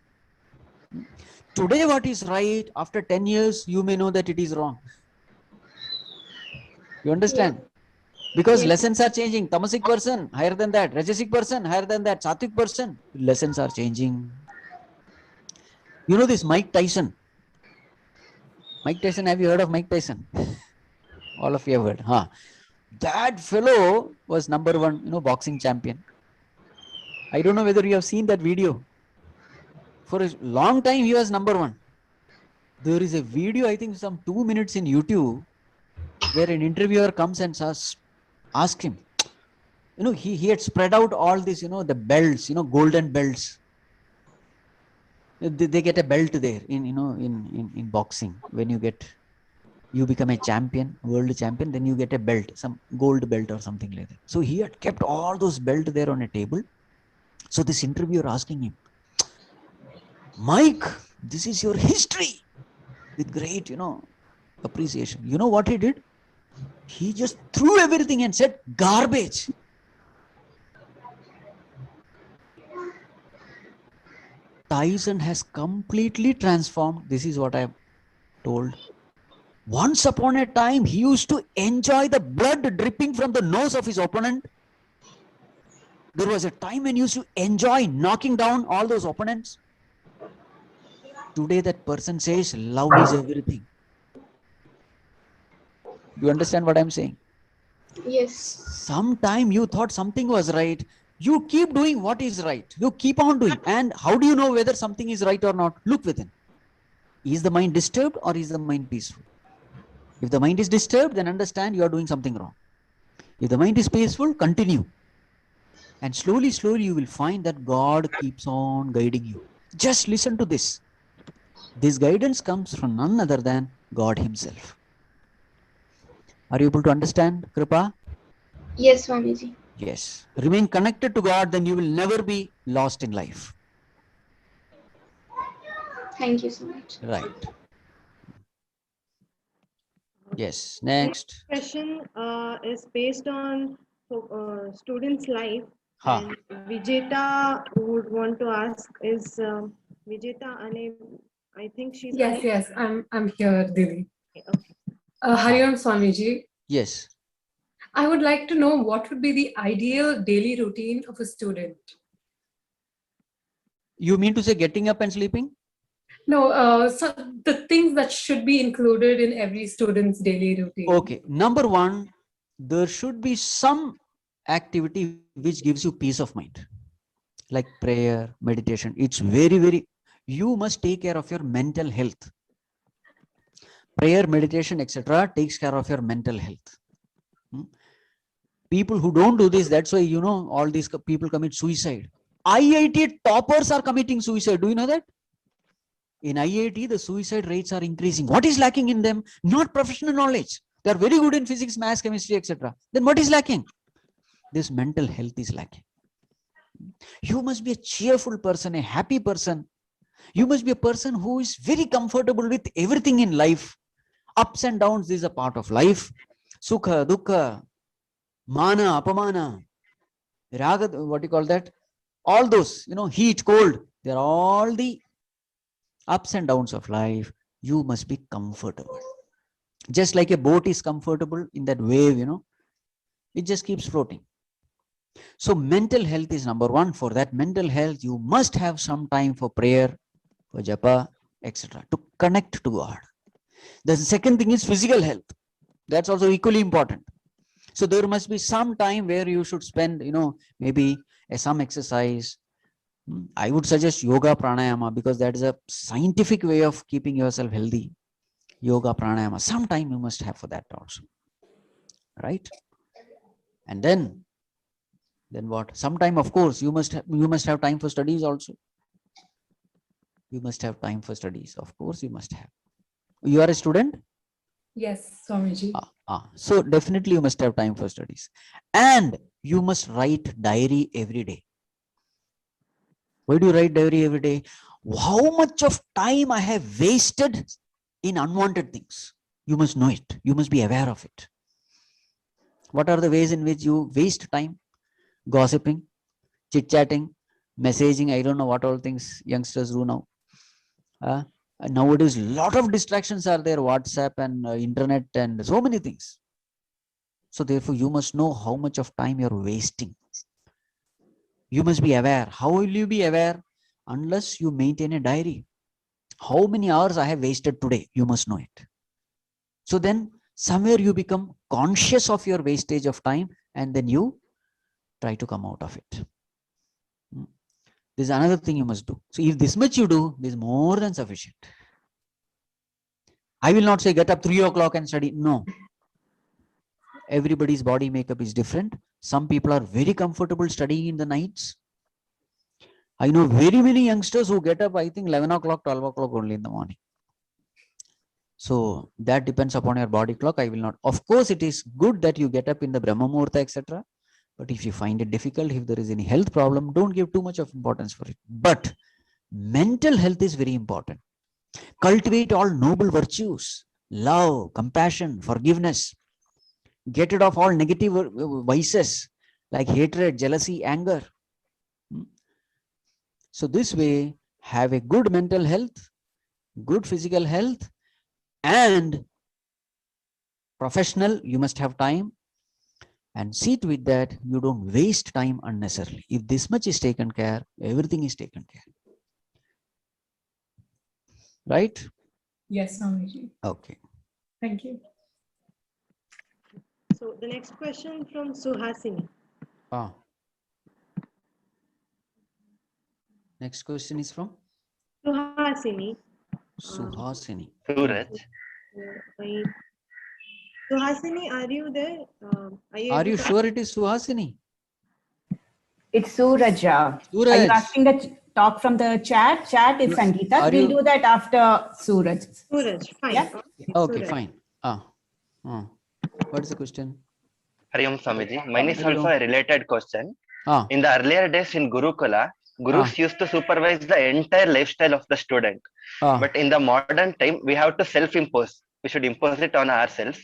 Today what is right, after 10 years, you may know that it is wrong. You understand? Because lessons are changing. Tamasic person, higher than that. Rajasic person, higher than that. Sattvic person, lessons are changing. You know this Mike Tyson? Mike Tyson, have you heard of Mike Tyson? All of you have heard. That fellow was #1, boxing champion. I don't know whether you have seen that video. For a long time, he was #1. There is a video, I think some 2 minutes in YouTube, where an interviewer comes and asks him, he had spread out all this, the belts, golden belts. They get a belt there in boxing. When you become a champion, world champion, then you get a belt, some gold belt or something like that. So he had kept all those belts there on a table. So this interviewer asking him, Mike, this is your history, with great, appreciation. You know what he did? He just threw everything and said, garbage. Tyson has completely transformed. This is what I have told. Once upon a time, he used to enjoy the blood dripping from the nose of his opponent. There was a time when he used to enjoy knocking down all those opponents. Today that person says love is everything. You understand what I'm saying? Yes. Sometime you thought something was right. You keep doing what is right. You keep on doing. And how do you know whether something is right or not? Look within. Is the mind disturbed or is the mind peaceful? If the mind is disturbed, then understand you are doing something wrong. If the mind is peaceful, continue. And slowly, slowly you will find that God keeps on guiding you. Just listen to this. This guidance comes from none other than God himself. Are you able to understand, Kripa? Yes, Swamiji. Yes. Remain connected to God, then you will never be lost in life. Thank you so much. Right. Yes. Next. Question is based on students' life. Ha. And Vijeta would want to ask is Vijeta unable? I think she's Yes, unable. yes, I'm here, Didi. Okay. Hariom Swamiji, Yes. I would like to know what would be the ideal daily routine of a student. You mean to say getting up and sleeping? No, so the things that should be included in every student's daily routine. Okay. Number one, there should be some activity which gives you peace of mind, like prayer, meditation. It's very, very, you must take care of your mental health. Prayer, meditation, etc. takes care of your mental health. People who don't do this, that's why, you know, all these people commit suicide. IIT toppers are committing suicide. Do you know that? In IIT, the suicide rates are increasing. What is lacking in them? Not professional knowledge. They are very good in physics, maths, chemistry, etc. Then what is lacking? This mental health is lacking. You must be a cheerful person, a happy person. You must be a person who is very comfortable with everything in life. Ups and downs, this is a part of life. Sukha, dukkha, mana, apamana, raga, what do you call that? All those, you know, heat, cold, they're all the ups and downs of life. You must be comfortable. Just like a boat is comfortable in that wave, you know, it just keeps floating. So mental health is number one. For that mental health, you must have some time for prayer, for japa, etc. to connect to God. The second thing is physical health. That's also equally important. So there must be some time where you should spend, you know, maybe some exercise. I would suggest yoga, pranayama, because that is a scientific way of keeping yourself healthy. Yoga, pranayama, some time you must have for that also. Right? And then what? Sometime, of course, you must have time for studies also. You must have time for studies. Of course, you must have. You are a student? Yes, Swamiji. So definitely you must have time for studies. And you must write diary every day. Why do you write diary every day? How much of time I have wasted in unwanted things? You must know it. You must be aware of it. What are the ways in which you waste time? Gossiping, chit-chatting, messaging. I don't know what all things youngsters do now. Nowadays, a lot of distractions are there, WhatsApp and internet and so many things. So therefore, you must know how much of time you're wasting. You must be aware. How will you be aware? Unless you maintain a diary. How many hours I have wasted today? You must know it. So then somewhere you become conscious of your wastage of time and then you try to come out of it. This is another thing you must do. So if this much you do, this is more than sufficient. I will not say get up 3 o'clock and study. No. Everybody's body makeup is different. Some people are very comfortable studying in the nights. I know very many youngsters who get up, I think 11 o'clock, 12 o'clock only in the morning. So that depends upon your body clock. I will not. Of course, it is good that you get up in the Brahma Muhurta, etc. But if you find it difficult, if there is any health problem, don't give too much of importance for it. But mental health is very important. Cultivate all noble virtues, love, compassion, forgiveness. Get rid of all negative vices like hatred, jealousy, anger. So this way, have a good mental health, good physical health, and professional, you must have time. And see to it that you don't waste time unnecessarily. If this much is taken care, everything is taken care. right? Yes, Swamiji. Okay. Thank you. So the next question from Suhasini. Next question is from Suhasini. Suhasini. Suraj. Suhasini, are you there? Are able you to- sure it is Suhasini? It's Suraj. Are you Suraj. asking the talk from the chat? Chat is Sangeeta. Are We'll you- do that after Suraj. Suraj, fine. Yeah? Okay, fine. What is the question? Hariom Swamiji. Mine is Hariom. also a related question. Ah. In the earlier days in Gurukula, Gurus used to supervise the entire lifestyle of the student. But in the modern time, we have to self-impose. We should impose it on ourselves.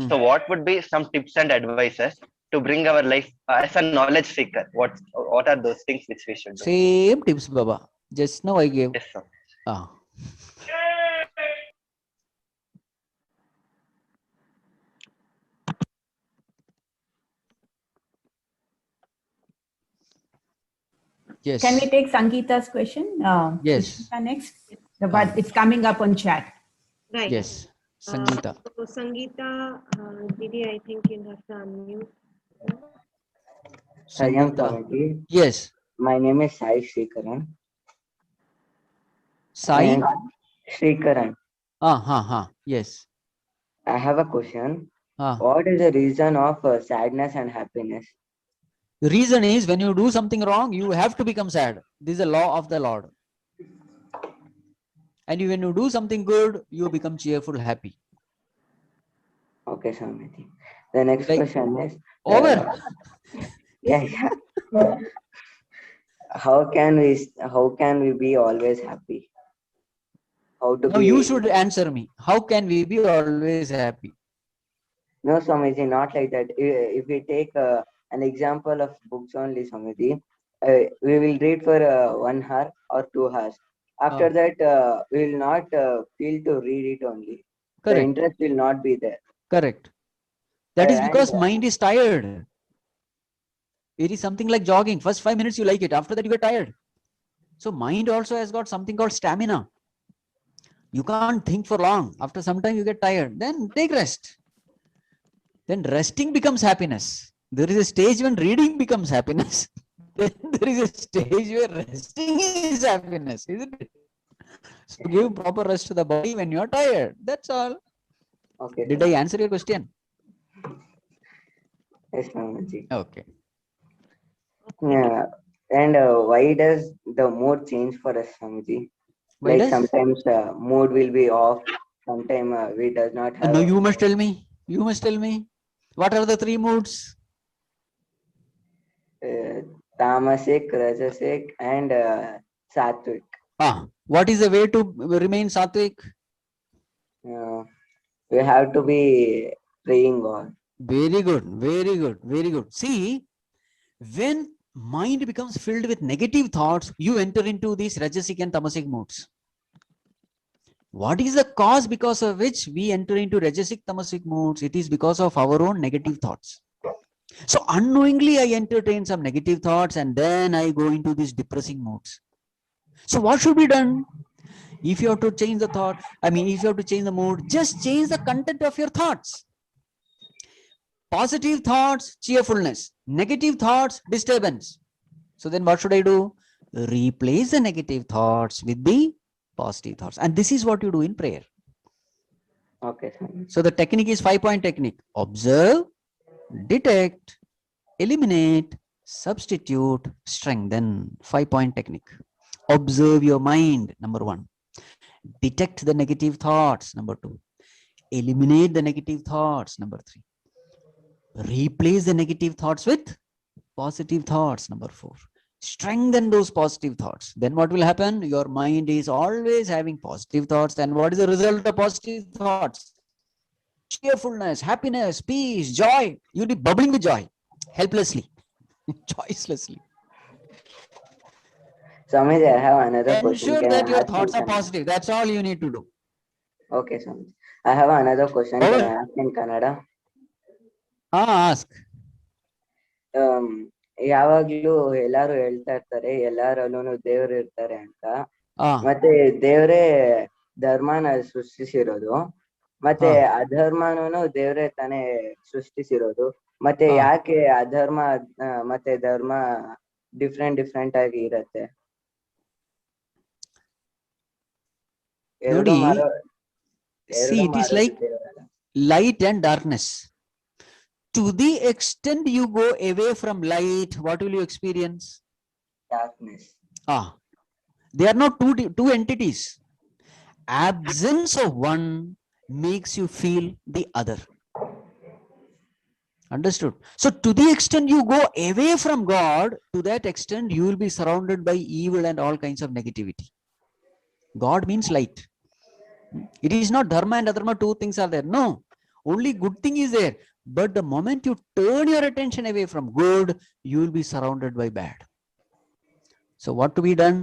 So what would be some tips and advices to bring our life as a knowledge seeker? What are those things which we should do? Same tips, Baba. Just now I gave. Yes, sir. Yes. Can we take Sangeeta's question? Yes. Next. But it's coming up on chat. Right. Yes. Sangeeta. So Sangeeta, Didi, I think you'll have to unmute. Sangeeta. Yes. My name is Sai Srikaran. Sai? Srikaran. Yes. I have a question. What is the reason of sadness and happiness? The reason is when you do something wrong, you have to become sad. This is a law of the Lord. And when you do something good, you become cheerful, happy. Okay, Swamiji. The next question is over. Yeah. How can we be always happy? How to Now be? you should answer me. How can we be always happy? No, Swamiji, not like that. If we take an example of books only, Swamiji, we will read for 1 hour or 2 hours. After that, we will not feel to read it only. Correct. The interest will not be there. Correct. That is because mind is tired. It is something like jogging. First 5 minutes you like it. After that you get tired. So mind also has got something called stamina. You can't think for long. After some time you get tired. Then take rest. Then resting becomes happiness. There is a stage when reading becomes happiness. Then there is a stage where resting is happiness, isn't it? So give proper rest to the body when you are tired. That's all. Okay. Did I answer your question? Yes, Swamiji. Okay. Yeah. And why does the mood change for us, Swamiji? Why Like does? sometimes mood will be off. Sometimes we does not have. No, you must tell me. You must tell me. What are the 3 moods? Tamasic, Rajasic, and Sattvic. What is the way to remain sattvic? We have to be praying God. Very good, very good, very good. See, when mind becomes filled with negative thoughts, you enter into these rajasic and tamasic moods. What is the cause because of which we enter into rajasic, tamasic moods? It is because of our own negative thoughts. So unknowingly, I entertain some negative thoughts and then I go into these depressing moods. So what should be done? If you have to change the thought, if you have to change the mood, just change the content of your thoughts. Positive thoughts, cheerfulness. Negative thoughts, disturbance. So then what should I do? Replace the negative thoughts with the positive thoughts. And this is what you do in prayer. Okay. So the technique is 5-point technique. Observe, detect, eliminate, substitute, strengthen. 5-point technique. Observe your mind, number 1. Detect the negative thoughts, number 2. Eliminate the negative thoughts, number 3. Replace the negative thoughts with positive thoughts, number 4. Strengthen those positive thoughts. Then what will happen? Your mind is always having positive thoughts. And what is the result of positive thoughts? Cheerfulness, happiness, peace, joy. You'll be bubbling with joy, helplessly, choicelessly. Swamiji, I have another question. Ensure Can that I your ask thoughts in are positive. That's all you need to do. Okay, Swamiji. I have another question. Can I ask in Kannada? Ask. ಯಾವಾಗ್ಲೂ ಎಲ್ಲಾರು ಹೇಳ್ತಾ ಇರ್ತಾರೆ ಎಲ್ಲಾರಲ್ಲೂ ದೇವ್ರು ಇರ್ತಾರೆ ಅಂತ Ah. ಮತ್ತೆ ದೇವ್ರೇ ಧರ್ಮನ ಸೃಷ್ಟಿಸಿರೋದು, ಮತ್ತೆ ಅಧರ್ಮನೂ ದೇವರೇ ತಾನೇ ಸೃಷ್ಟಿಸಿರೋದು. ಮತ್ತೆ ಯಾಕೆ ಅಧರ್ಮ ಮತ್ತೆ ಧರ್ಮ ಡಿಫ್ರೆಂಟ್ ಆಗಿ ಇರತ್ತೆ? ನೋಡಿ, see, it is like light and darkness. To the extent you go away from light, what will you experience? Darkness. They are not two entities. Absence of one makes you feel the other. Understood? So to the extent you go away from God, to that extent you will be surrounded by evil and all kinds of negativity. God means light. It is not dharma and adharma, two things are there. No, only good thing is there. But the moment you turn your attention away from good, you will be surrounded by bad. So what to be done?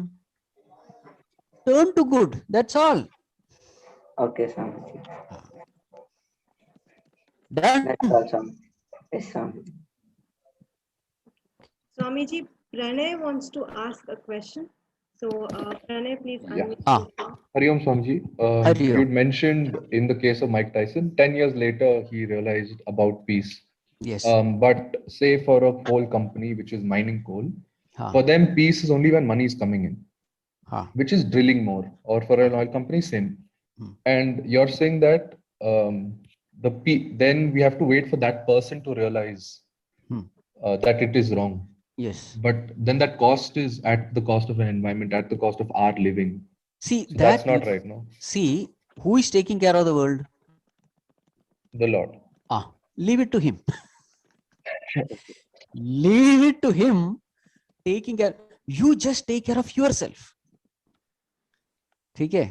Turn to good. That's all. Okay, Swamiji. Done. That's all, Swamiji. Yes, Swamiji. Swamiji, Pranay wants to ask a question. So, Pranay, please unmute. Hari Om, Swamiji. You mentioned in the case of Mike Tyson, 10 years later, he realized about peace. Yes. But say for a coal company, which is mining coal, for them, peace is only when money is coming in, which is drilling more. Or for an oil company, same. And you're saying that then we have to wait for that person to realize that it is wrong. Yes. But then that cost is at the cost of an environment, at the cost of our living. See, so that's not right, no? See, who is taking care of the world? The Lord. Leave it to him. Leave it to him. Taking care. You just take care of yourself. Okay?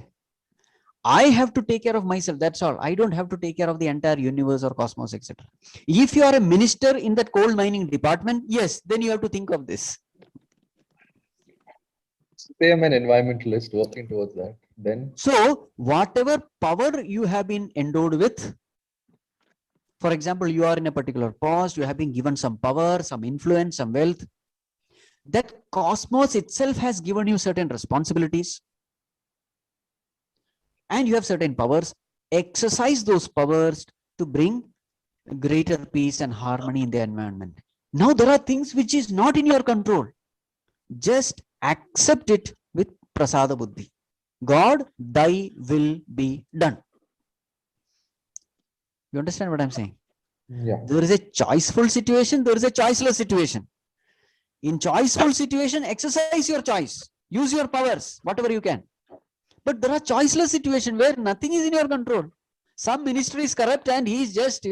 I have to take care of myself. That's all. I don't have to take care of the entire universe or cosmos, etc. If you are a minister in that coal mining department, yes, then you have to think of this. Say I'm an environmentalist working towards that. Then so whatever power you have been endowed with, for example, you are in a particular post, you have been given some power, some influence, some wealth. That cosmos itself has given you certain responsibilities. And you have certain powers. Exercise those powers to bring greater peace and harmony in the environment. Now there are things which is not in your control. Just accept it with prasada buddhi. God, thy will be done. You understand what I'm saying? Yeah. There is a choiceful situation, there is a choiceless situation. In choiceful situation, exercise your choice. Use your powers, whatever you can. But there are choiceless situations where nothing is in your control. Some ministry is corrupt and he is just,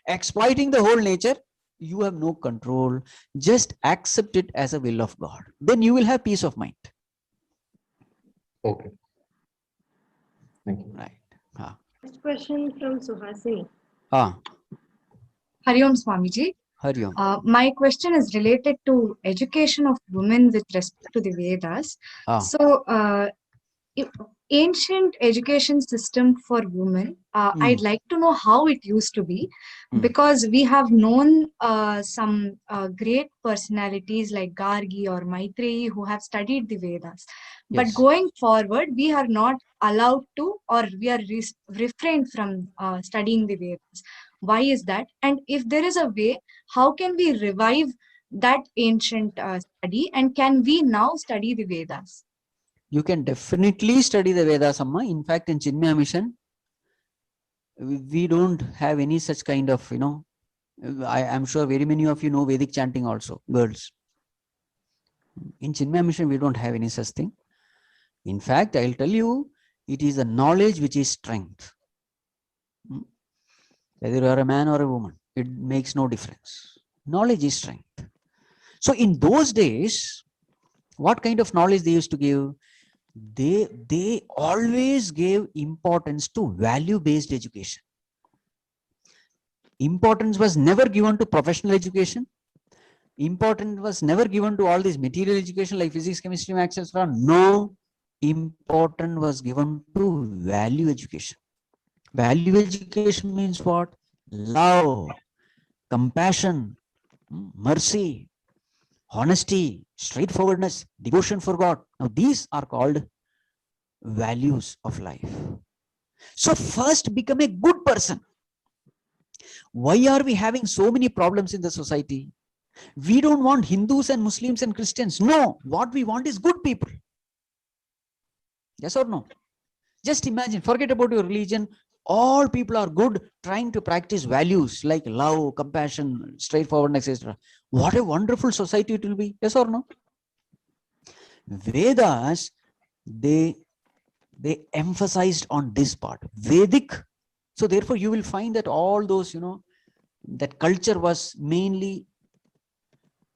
exploiting the whole nature. You have no control. Just accept it as a will of God. Then you will have peace of mind. Okay. Thank you. Right. Next question from Suhasini. Hari Om, Swamiji. Hari Om. My question is related to education of women with respect to the Vedas. So, ancient education system for women, I'd like to know how it used to be, because we have known some great personalities like Gargi or Maitreyi who have studied the Vedas. But going forward, we are not allowed to, or we are refrained from studying the Vedas. Why is that? And if there is a way, how can we revive that ancient study, and can we now study the Vedas? You can definitely study the Vedas, Amma. In fact, in Chinmaya Mission, we don't have any such kind of, I am sure very many of you know Vedic chanting also, girls. In Chinmaya Mission, we don't have any such thing. In fact, I'll tell you, it is the knowledge which is strength. Whether you are a man or a woman, it makes no difference. Knowledge is strength. So in those days, what kind of knowledge they used to give? They always gave importance to value-based education. Importance was never given to professional education. Importance was never given to all this material education like physics, chemistry, maths, etc. No, importance was given to value education. Value education means what? Love, compassion, mercy, honesty, straightforwardness, devotion for God. Now these are called values of life. So first become a good person. Why are we having so many problems in the society? We don't want Hindus and Muslims and Christians. No, what we want is good people. Yes or no? Just imagine, forget about your religion. All people are good, trying to practice values like love, compassion, straightforwardness, etc. What a wonderful society it will be. Yes or no? Vedas, they emphasized on this part, Vedic. So therefore you will find that all those, that culture was mainly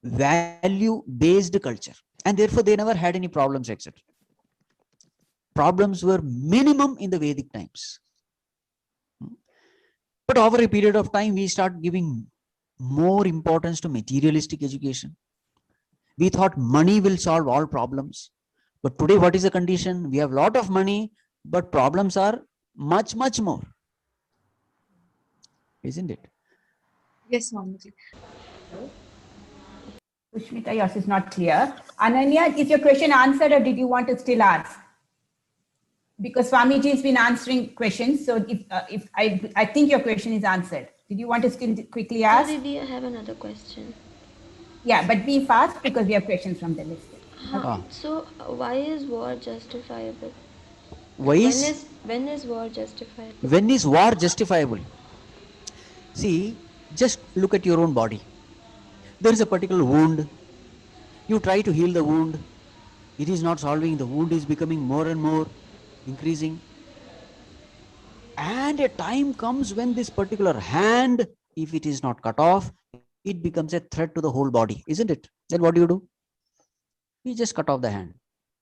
value based culture, and therefore they never had any problems, etc. Problems were minimum in the Vedic times. But over a period of time, we start giving more importance to materialistic education. We thought money will solve all problems. But today, what is the condition? We have a lot of money, but problems are much, much more. Isn't it? Yes, Swamiji. Sushmita, yours is not clear. Ananya, is your question answered or did you want to still ask? Because Swamiji has been answering questions, so if I think your question is answered. Did you want to still quickly ask? Didi, I have another question. Yeah, but be fast because we have questions from the list. Okay. So why is war justifiable? Why is? When is war justifiable? When is war justifiable? See, just look at your own body. There is a particular wound. You try to heal the wound. It is not solving. The wound is becoming more and more increasing. And a time comes when this particular hand, if it is not cut off, it becomes a threat to the whole body, isn't it? Then what do? We just cut off the hand.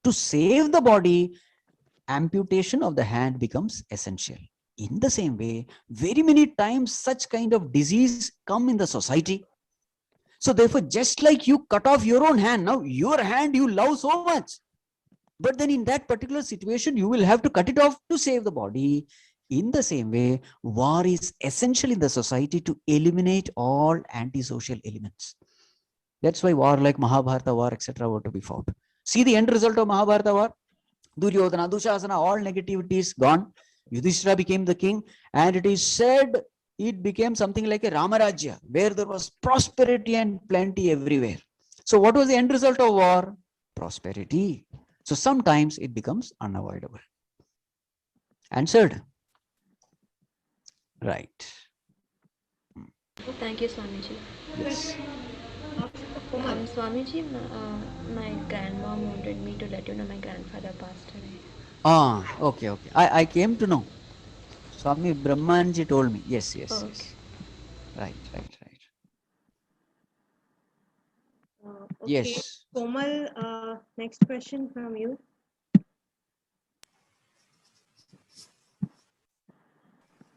To save the body, amputation of the hand becomes essential. In the same way, very many times such kind of disease come in the society. So therefore, just like you cut off your own hand, now your hand you love so much. But then in that particular situation, you will have to cut it off to save the body. In the same way, war is essential in the society to eliminate all antisocial elements. That's why war like Mahabharata war, etc. were to be fought. See the end result of Mahabharata war? Duryodhana, Dushasana, all negativities gone. Yudhishthira became the king, and it is said it became something like a Ramarajya, where there was prosperity and plenty everywhere. So what was the end result of war? Prosperity. So sometimes it becomes unavoidable. Answered? Right. Thank you, Swamiji. Yes. Swamiji, my grandmom wanted me to let you know my grandfather passed away. Okay. I came to know. Swami Brahmanji told me. Yes. Okay. Yes. Right. Okay. Yes. Komal, next question from you.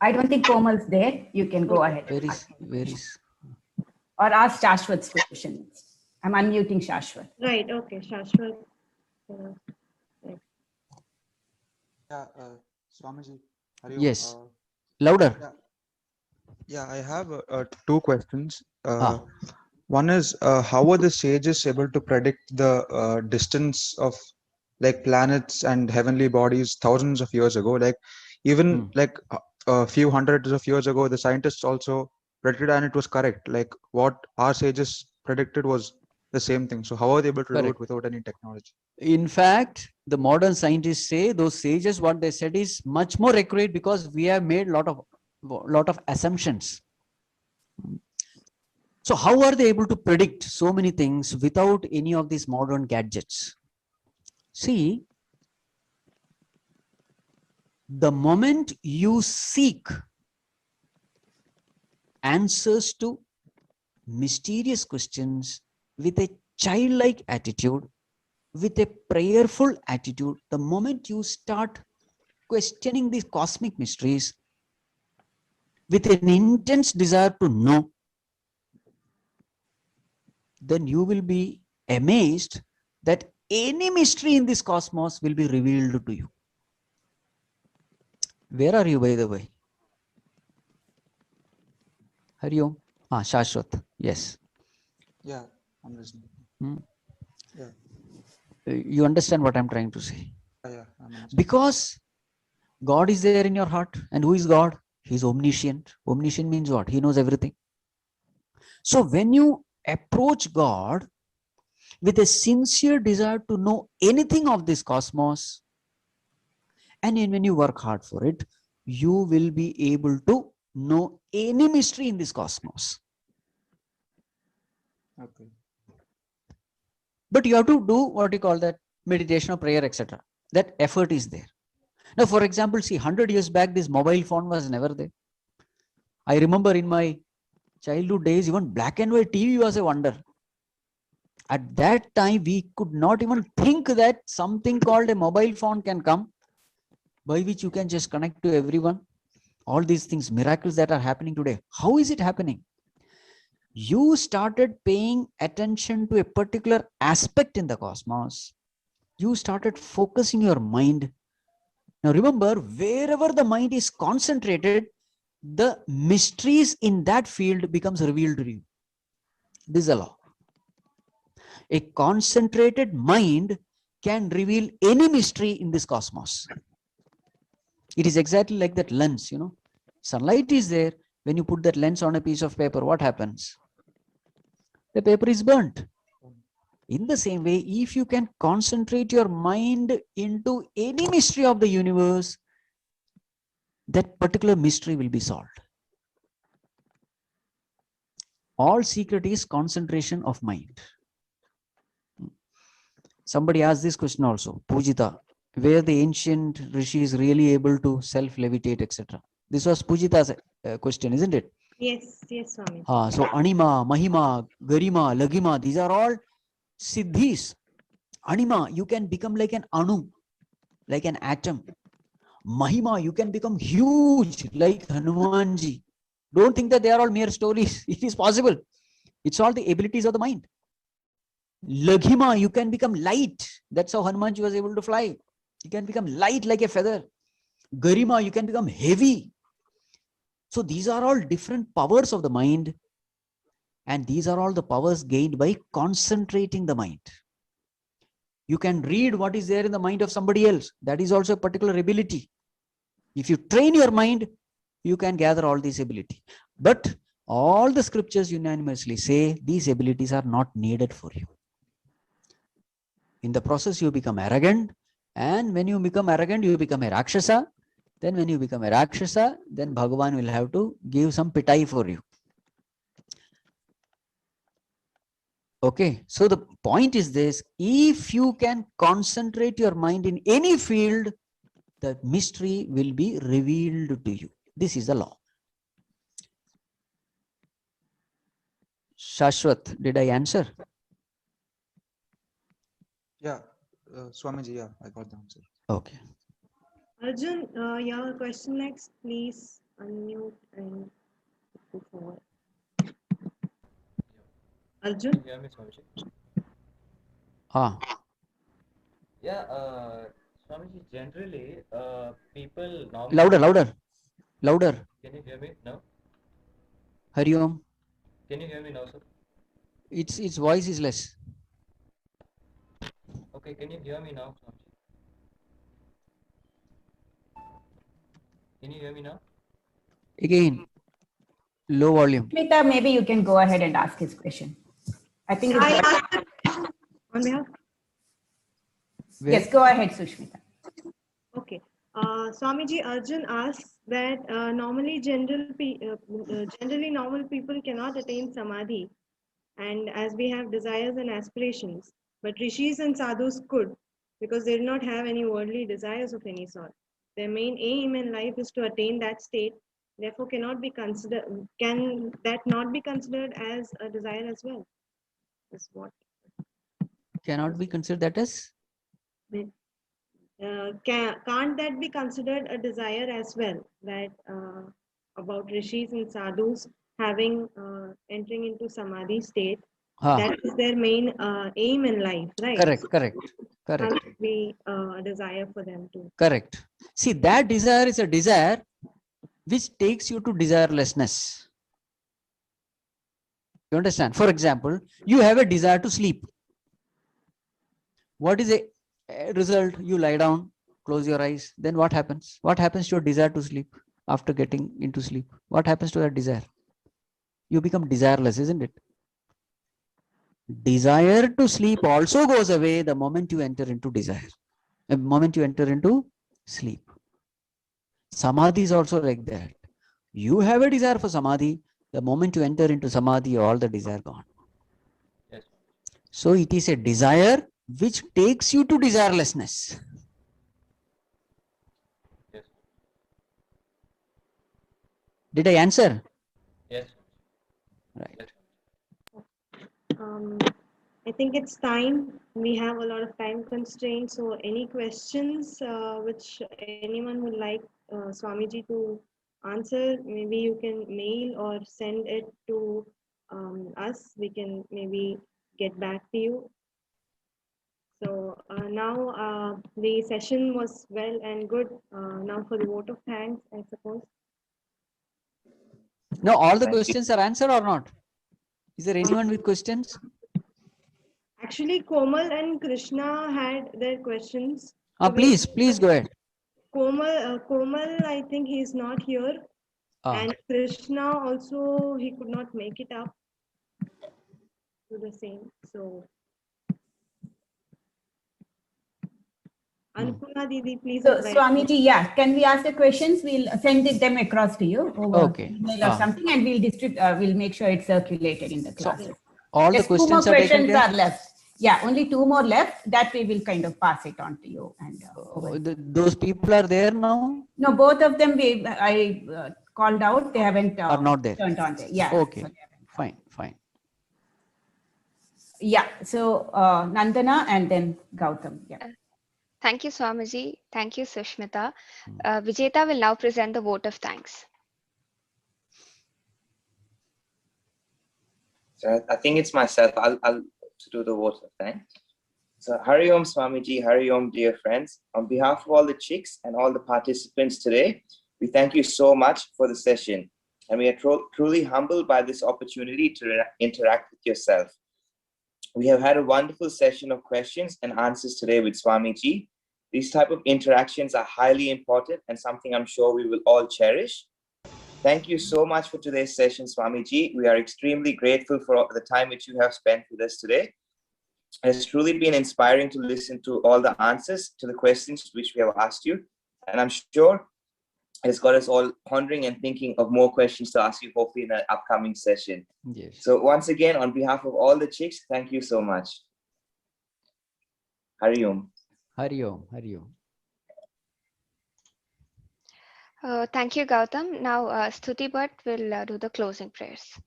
I don't think Komal's there. You can go ahead. Where is? Or ask Shashwat's question. I'm unmuting Shashwat. Right. Okay, Shashwat. Right. Yeah, Swamiji. Yes. Louder. Yeah, I have two questions. One is, how are the sages able to predict the distance of like planets and heavenly bodies thousands of years ago? Like even like a few hundreds of years ago, the scientists also predicted and it was correct. Like what our sages predicted was the same thing. So how are they able to do it without any technology? In fact, the modern scientists say those sages, what they said is much more accurate because we have made lot of assumptions. So how are they able to predict so many things without any of these modern gadgets? See, the moment you seek answers to mysterious questions with a childlike attitude, with a prayerful attitude, the moment you start questioning these cosmic mysteries with an intense desire to know, then you will be amazed that any mystery in this cosmos will be revealed to you. Where are you, by the way? Hari Om. Shashwat. Yes. Yeah, I'm listening. You understand what I'm trying to say? Yeah, Because God is there in your heart. And who is God? He's omniscient. Omniscient means what? He knows everything. So when you approach God with a sincere desire to know anything of this cosmos, and when you work hard for it, you will be able to know any mystery in this cosmos. Okay. But you have to do what you call that meditation or prayer, etc. That effort is there. Now, for example, see, 100 years back, this mobile phone was never there. I remember in my childhood days, even black and white TV was a wonder. At that time, we could not even think that something called a mobile phone can come, by which you can just connect to everyone. All these things, miracles that are happening today. How is it happening? You started paying attention to a particular aspect in the cosmos. You started focusing your mind. Now remember, wherever the mind is concentrated, the mysteries in that field becomes revealed to you. This is a law. A concentrated mind can reveal any mystery in this cosmos. It is exactly like that lens, you know. Sunlight is there. When you put that lens on a piece of paper, what happens? The paper is burnt. In the same way, if you can concentrate your mind into any mystery of the universe, that particular mystery will be solved. All secret is concentration of mind. Somebody asked this question also, Pujita, were the ancient rishis really able to self-levitate, etc.? This was Pujita's question, isn't it? Yes, yes, Swami. So Anima, Mahima, Garima, Lagima, these are all siddhis. Anima, you can become like an anu, like an atom. Mahima, you can become huge like Hanumanji. Don't think that they are all mere stories. It is possible. It's all the abilities of the mind. Laghima, you can become light. That's how Hanumanji was able to fly. You can become light like a feather. Garima, you can become heavy. So these are all different powers of the mind. And these are all the powers gained by concentrating the mind. You can read what is there in the mind of somebody else. That is also a particular ability. If you train your mind, you can gather all these ability. But all the scriptures unanimously say these abilities are not needed for you. In the process, you become arrogant. And when you become arrogant, you become a Rakshasa. Then when you become a Rakshasa, then Bhagavan will have to give some pitai for you. Okay, so the point is this, if you can concentrate your mind in any field, the mystery will be revealed to you. This is the law. Shashwat, did I answer? Yeah, Swamiji, yeah, I got the answer. Okay. Arjun, your question next, please unmute and go forward. Arjun? Can you hear me, Swamiji? Yeah, Swamiji, generally, people normally... Louder. Can you hear me now? Hari Om. Can you hear me now, sir? Its voice is less. Okay, can you hear me now, Swamiji? Can you hear me now? Again, low volume. Smita, maybe you can go ahead and ask his question. I think it's On behalf? Yes, go ahead, Sushmita. Okay. Swamiji, Arjun asks that generally normal people cannot attain samadhi, and as we have desires and aspirations, but rishis and sadhus could, because they do not have any worldly desires of any sort. Their main aim in life is to attain that state. Therefore, can that not be considered as a desire as well? Is what? Cannot be considered that as? Can't that be considered a desire as well? That about rishis and sadhus having entering into samadhi state, that is their main aim in life, right? Correct. Can't be a desire for them to. Correct. See, that desire is a desire which takes you to desirelessness. You understand? For example, you have a desire to sleep. What is a result? You lie down close your eyes. Then what happens? What happens to your desire to sleep after getting into sleep? What happens to that desire? You become desireless, isn't it? Desire to sleep also goes away the moment you enter into desire. The moment you enter into sleep. Samadhi is also like that. You have a desire for samadhi. The moment you enter into samadhi, all the desire gone. Yes. So it is a desire which takes you to desirelessness. Yes. Did I answer? Yes. Right. Yes. I think it's time. We have a lot of time constraints. So any questions which anyone would like Swamiji to answer, maybe you can mail or send it to us. We can maybe get back to you. So now the session was well and good. Now for the vote of thanks, I suppose. No, all the questions are answered or not? Is there anyone with questions? Actually, Komal and Krishna had their questions. Please go ahead. Komal, I think he's not here. And Krishna also, he could not make it up to the same. So, Annapurna Didi, please. So, Swamiji, yeah, can we ask the questions? We'll send them across to you over email or something, and we'll distribute. We'll make sure it's circulated in the class. So, all the questions are taken care? Are left. Yeah, only 2 more left. That we will kind of pass it on to you. And those people are there now? No, both of them I called out. They haven't are not there. Turned on there. Yeah. Okay. So fine. Yeah. So Nandana and then Gautam. Yeah. Thank you, Swamiji. Thank you, Sushmita. Vijeta will now present the vote of thanks. So I think it's myself. I'll do the vote of thanks. So Hari Om Swamiji, Hari Om dear friends. On behalf of all the chicks and all the participants today, we thank you so much for the session. And we are truly humbled by this opportunity to interact with yourself. We have had a wonderful session of questions and answers today with Swamiji. These type of interactions are highly important and something I'm sure we will all cherish. Thank you so much for today's session, Swamiji. We are extremely grateful for the time which you have spent with us today. It has truly been inspiring to listen to all the answers to the questions which we have asked you. And I'm sure it's got us all pondering and thinking of more questions to ask you, hopefully in an upcoming session. Yes. So once again, on behalf of all the chicks, thank you so much. Hari Om. Hari Om. Hari Om. Thank you, Gautam. Now, Stuti Bhatt will do the closing prayers.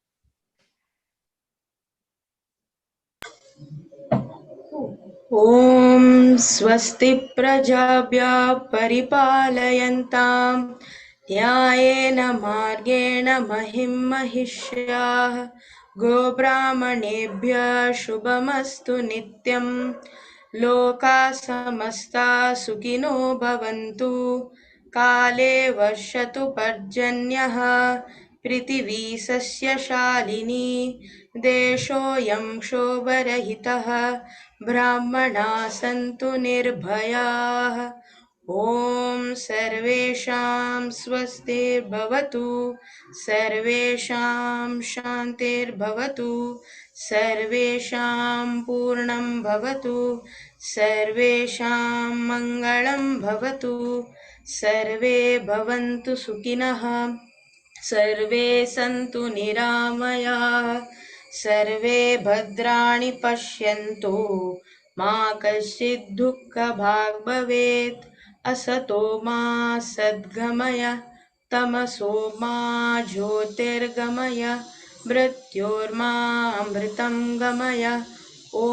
ॐ स्वस्ति प्रजाभ्यः परिपालयन्तां न्यायेन मार्गेण महिं महिष्याः गोब्राह्मणेभ्यः शुभमस्तु नित्यं लोकाः समस्ताः सुखिनो भवन्तु काले वर्षतु पर्जन्यः पृथिवी सस्यशालिनी देशोऽयं क्षोभरहितः ब्राह्मणाः सन्तु निर्भयाः ॐ सर्वेषां स्वस्तिर्भवतु सर्वेषां शान्तिर्भवतु सर्वेषां पूर्णं भवतु सर्वेषां मङ्गलं भवतु सर्वे भवन्तु सुखिनः सर्वे सन्तु निरामयाः सर्वे भद्राणि पश्यन्तु मा कश्चित् दुःखभाग् भवेत् असतो मा सद्गमय तमसो मा ज्योतिर्गमय मृत्योर्मा अमृतं गमय ॐ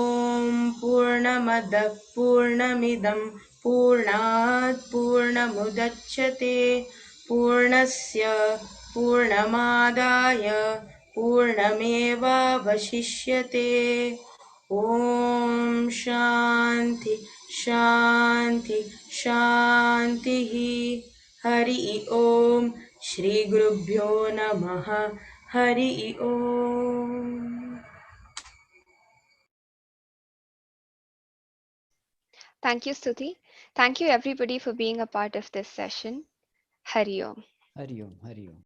पूर्णमदः पूर्णमिदं पूर्णात् पूर्णमुदच्यते पूर्णस्य पूर्णमादाय पूर्णमेवावशिष्यते ॐ शान्ति शान्ति शान्तिः हरि ओम श्री गुरुभ्यो नमः हरि ओम Thank you, Stuti. Thank you, everybody, for being a part of this session. Hari Om. Hari Om. Hari Om.